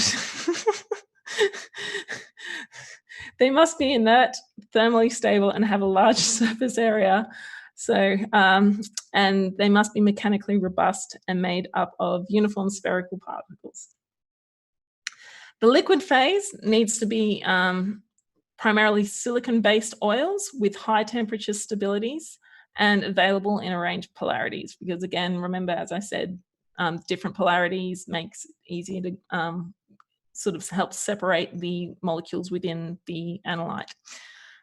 They must be inert, thermally stable, and have a large surface area. So, and they must be mechanically robust and made up of uniform spherical particles. The liquid phase needs to be primarily silicon-based oils with high temperature stabilities and available in a range of polarities. Because again, remember, as I said, different polarities makes it easier to sort of help separate the molecules within the analyte.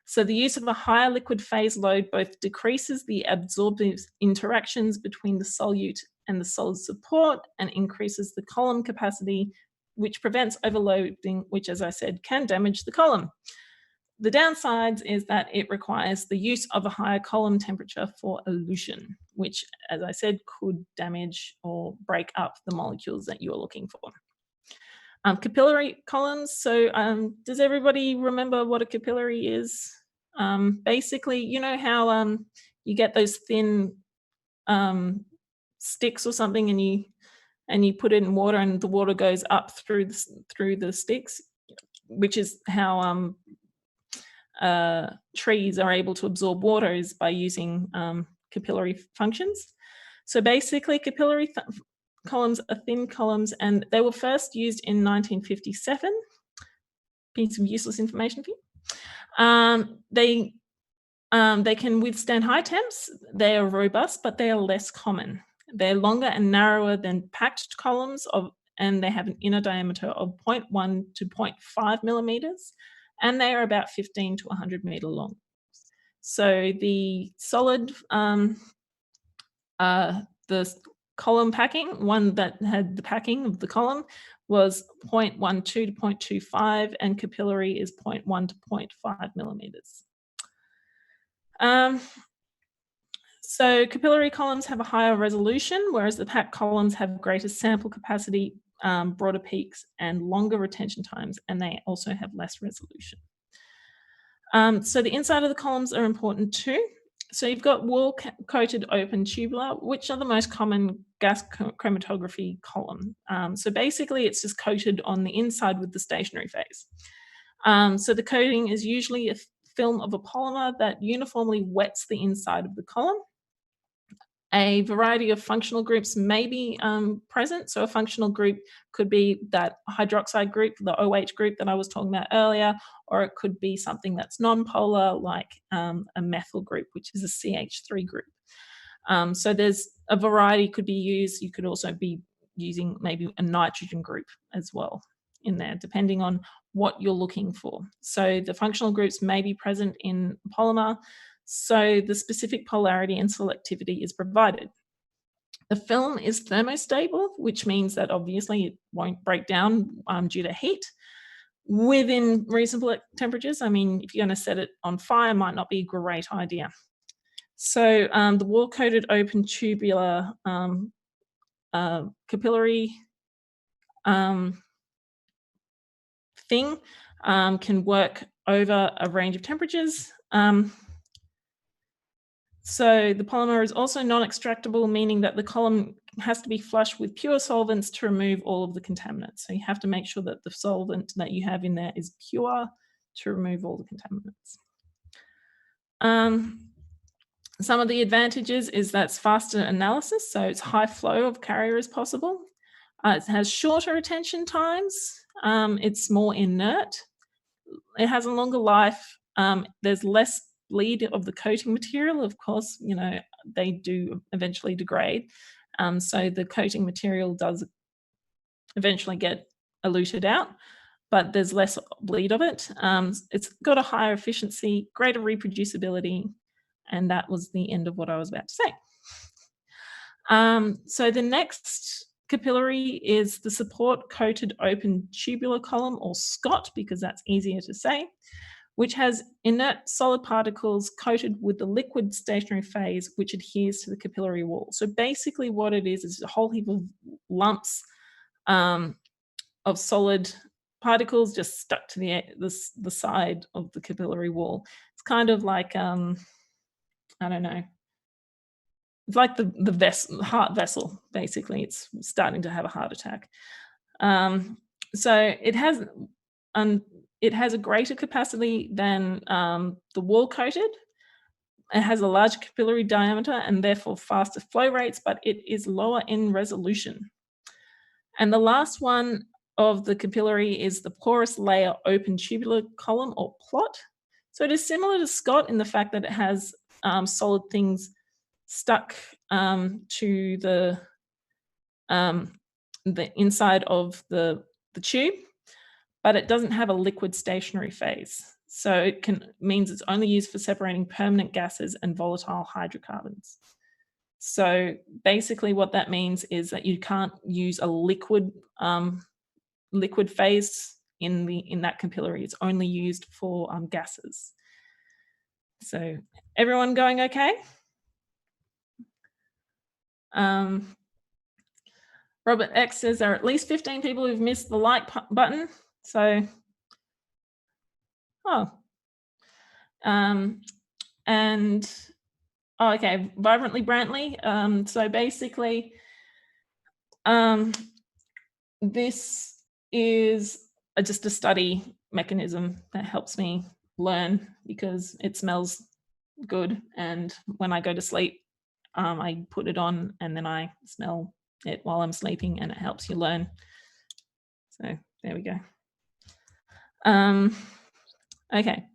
So the use of a higher liquid phase load both decreases the absorptive interactions between the solute and the solid support and increases the column capacity, which prevents overloading, which, as I said, can damage the column. The downsides is that it requires the use of a higher column temperature for elution, which, as I said, could damage or break up the molecules that you're looking for. Capillary columns. So does everybody remember what a capillary is? Basically, you know how you get those thin sticks or something and and you put it in water, and the water goes up through the sticks, which is how trees are able to absorb water, is by using capillary functions. So basically, capillary columns are thin columns, and they were first used in 1957. Piece of useless information for you. They can withstand high temps. They are robust, but they are less common. They're longer and narrower than packed columns and they have an inner diameter of 0.1 to 0.5 millimeters, and they are about 15 to 100 meter long. So the solid, the column packing, one that had the packing of the column, was 0.12 to 0.25, and capillary is 0.1 to 0.5 millimeters. So capillary columns have a higher resolution, whereas the packed columns have greater sample capacity, broader peaks, and longer retention times, and they also have less resolution. So the inside of the columns are important too. So you've got wall-coated open tubular, which are the most common gas chromatography column. So basically, it's just coated on the inside with the stationary phase. So the coating is usually a film of a polymer that uniformly wets the inside of the column. A variety of functional groups may be present. So a functional group could be that hydroxide group, the OH group that I was talking about earlier, or it could be something that's non-polar, like a methyl group, which is a CH3 group. So there's a variety could be used. You could also be using maybe a nitrogen group as well in there, depending on what you're looking for. So the functional groups may be present in polymer, so the specific polarity and selectivity is provided. The film is thermostable, which means that obviously it won't break down due to heat within reasonable temperatures. I mean, if you're going to set it on fire, it might not be a great idea. So the wall-coated open tubular capillary thing can work over a range of temperatures. So the polymer is also non-extractable, meaning that the column has to be flushed with pure solvents to remove all of the contaminants. So you have to make sure that the solvent that you have in there is pure to remove all the contaminants. Some of the advantages is that it's faster analysis, so it's high flow of carrier as possible. It has shorter retention times. It's more inert. It has a longer life. There's less bleed of the coating material. Of course, you know, they do eventually degrade. So the coating material does eventually get eluted out, but there's less bleed of it. It's got a higher efficiency, greater reproducibility, and that was the end of what I was about to say. So the next capillary is the support coated open tubular column, or SCOT, because that's easier to say, which has inert solid particles coated with the liquid stationary phase, which adheres to the capillary wall. So basically what it is a whole heap of lumps of solid particles just stuck to the side of the capillary wall. It's kind of like, I don't know, it's like the heart vessel, basically. It's starting to have a heart attack. So it has a greater capacity than the wall coated. It has a large capillary diameter and therefore faster flow rates, but it is lower in resolution. And the last one of the capillary is the porous layer open tubular column, or PLOT. So it is similar to SCOT in the fact that it has solid things stuck to the inside of the tube, but it doesn't have a liquid stationary phase. So it means it's only used for separating permanent gases and volatile hydrocarbons. So basically what that means is that you can't use a liquid phase in that capillary. It's only used for gases. So everyone going okay? Robert X says there are at least 15 people who've missed the like button. So, okay, Vibrantly Brantley. So basically, This is just a study mechanism that helps me learn because it smells good, and when I go to sleep, I put it on and then I smell it while I'm sleeping, and it helps you learn. So there we go. Okay,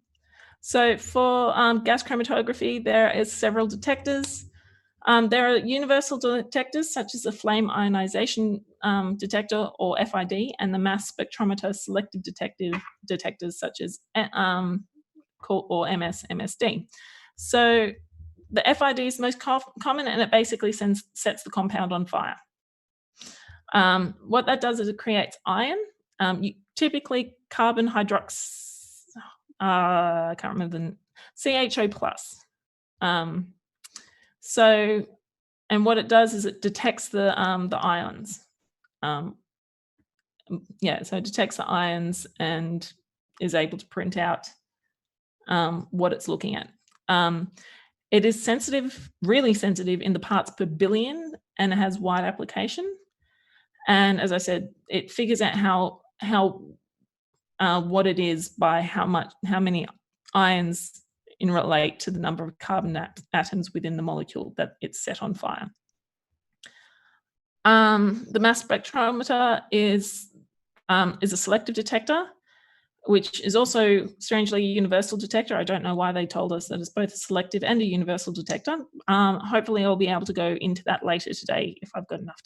so for gas chromatography, there is several detectors. There are universal detectors such as the flame ionization detector, or FID, and the mass spectrometer selective detectors such as or MSD. So the FID is most common, and it basically sets the compound on fire. What that does is it creates iron, typically carbon hydrox, I can't remember the CHO plus. So, and what it does is it detects the ions. So it detects the ions and is able to print out what it's looking at. It is sensitive, really sensitive in the parts per billion, and it has wide application. And as I said, it figures out how what it is by how many ions in relate to the number of carbon atoms within the molecule that it's set on fire. The mass spectrometer is a selective detector, which is also strangely a universal detector. I don't know why they told us that it's both a selective and a universal detector. Hopefully I'll be able to go into that later today if I've got enough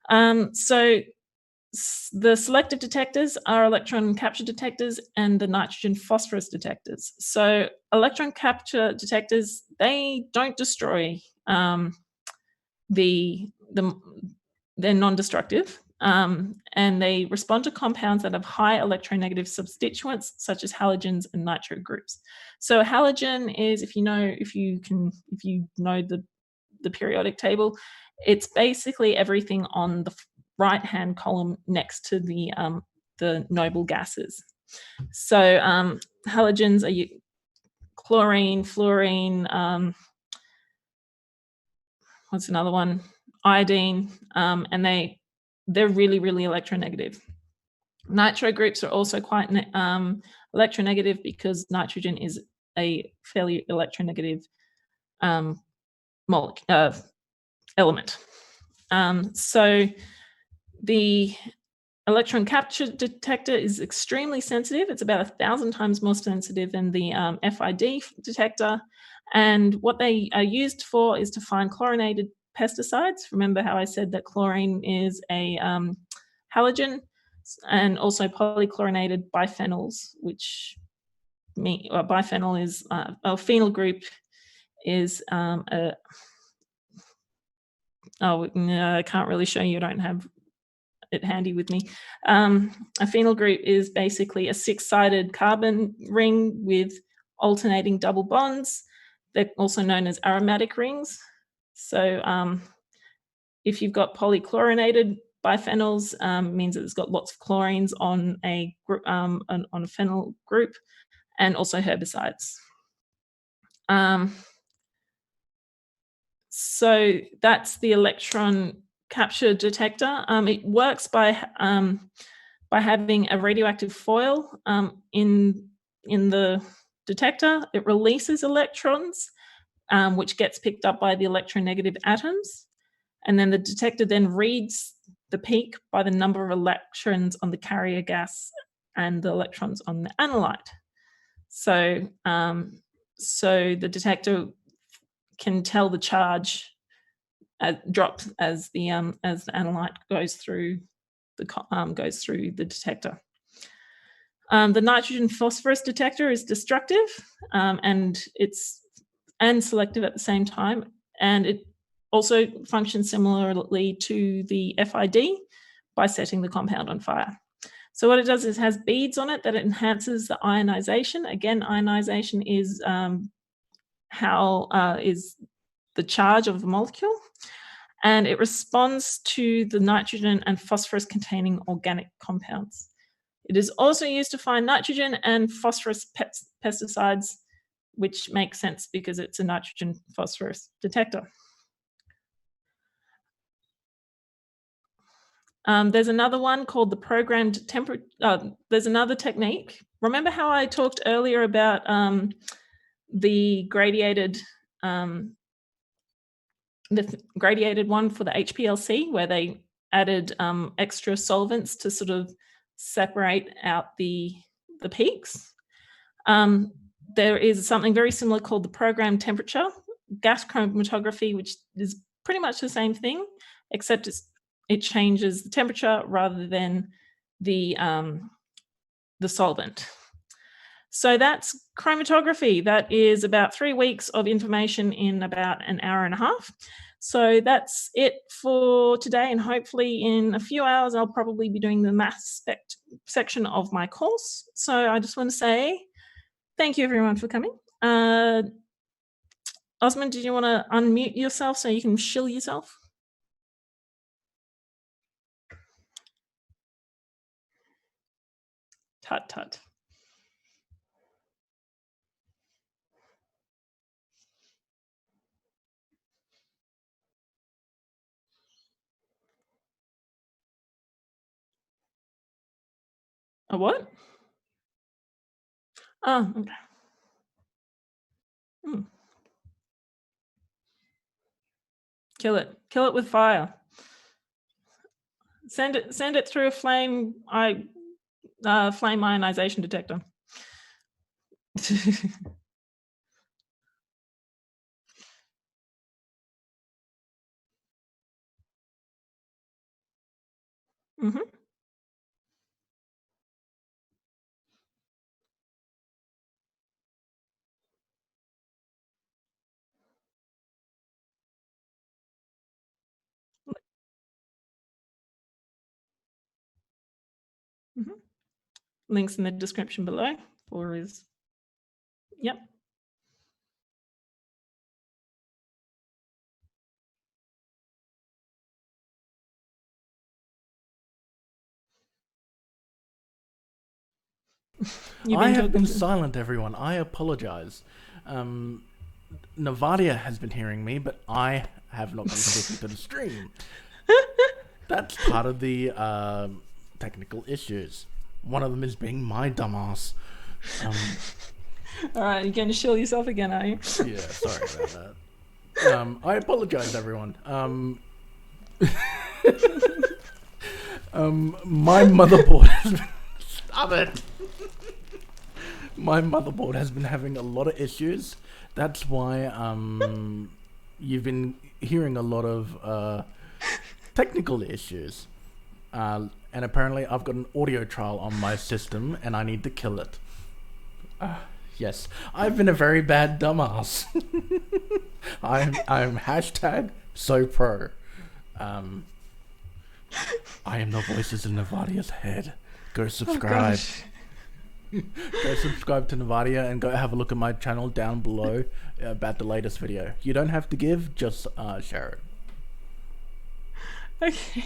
time. So the selective detectors are electron capture detectors and the nitrogen phosphorus detectors. So electron capture detectors, they don't destroy they're non-destructive, and they respond to compounds that have high electronegative substituents such as halogens and nitro groups. So a halogen is, if you know the periodic table, it's basically everything on the right-hand column next to the noble gases. So halogens are chlorine, fluorine, what's another one? Iodine, and they're really, really electronegative. Nitro groups are also quite electronegative because nitrogen is a fairly electronegative element. So the electron capture detector is extremely sensitive. It's about 1,000 times more sensitive than the FID detector. And what they are used for is to find chlorinated pesticides. Remember how I said that chlorine is a halogen, and also polychlorinated biphenyls, which biphenyl is a phenyl group is I can't really show you. I don't have it handy with me. A phenyl group is basically a 6-sided carbon ring with alternating double bonds. They're also known as aromatic rings. So if you've got polychlorinated biphenyls, means that it's got lots of chlorines on a phenyl group, and also herbicides. So that's the electron capture detector. It works by having a radioactive foil in the detector. It releases electrons, which gets picked up by the electronegative atoms, and then the detector then reads the peak by the number of electrons on the carrier gas and the electrons on the analyte. So the detector can tell the charge drops as the analyte goes through the detector. The nitrogen phosphorus detector is destructive, and selective at the same time, and it also functions similarly to the FID by setting the compound on fire. So what it does is it has beads on it that it enhances the ionization. Again, ionization is is the charge of the molecule, and it responds to the nitrogen and phosphorus containing organic compounds. It is also used to find nitrogen and phosphorus pesticides, which makes sense because it's a nitrogen phosphorus detector. There's another one called the programmed temperature. There's another technique. Remember how I talked earlier about the gradiated one for the HPLC, where they added extra solvents to sort of separate out the peaks. There is something very similar called the programmed temperature gas chromatography, which is pretty much the same thing, except it changes the temperature rather than the solvent. So that's chromatography. That is about 3 weeks of information in about an hour and a half. So that's it for today, and hopefully in a few hours I'll probably be doing the math spec section of my course. So I just want to say thank you everyone for coming. Ausman, did you want to unmute yourself so you can shill yourself? Tut tut. A what? Oh, okay. Kill it with fire. Send it through a flame ionization detector. Mm-hmm. Mm-hmm. Links in the description below for his. Yep. I have been silent, everyone. I apologize. Navadia has been hearing me, but I have not been speaking to the stream. That's part of the technical issues. One of them is being my dumbass. All right, you're going to shill yourself again, are you? Yeah, sorry about that. I apologize, everyone. My motherboard has been... Stop it! My motherboard has been having a lot of issues. That's why you've been hearing a lot of technical issues. And apparently I've got an audio trial on my system and I need to kill it. Yes, I've been a very bad dumbass. I'm hashtag so pro. I am the voices in Navadia's head. Go subscribe. Go subscribe to Navadia and go have a look at my channel down below about the latest video. You don't have to give, just share it. Okay.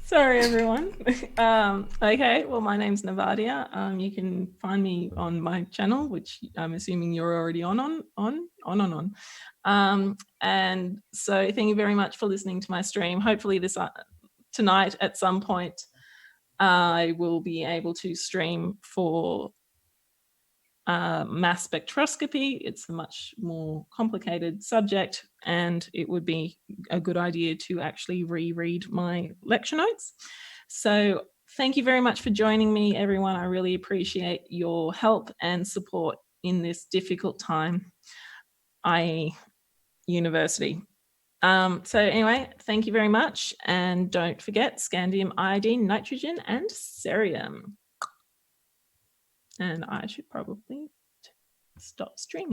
Sorry, everyone. Okay, well, my name's Navadia. You can find me on my channel, which I'm assuming you're already on. And so thank you very much for listening to my stream. Hopefully this tonight at some point, I will be able to stream for mass spectroscopy. It's a much more complicated subject, and it would be a good idea to actually reread my lecture notes. So thank you very much for joining me, everyone. I really appreciate your help and support in this difficult time, i.e. university. So anyway, thank you very much. And don't forget scandium, iodine, nitrogen, and cerium. And I should probably stop streaming.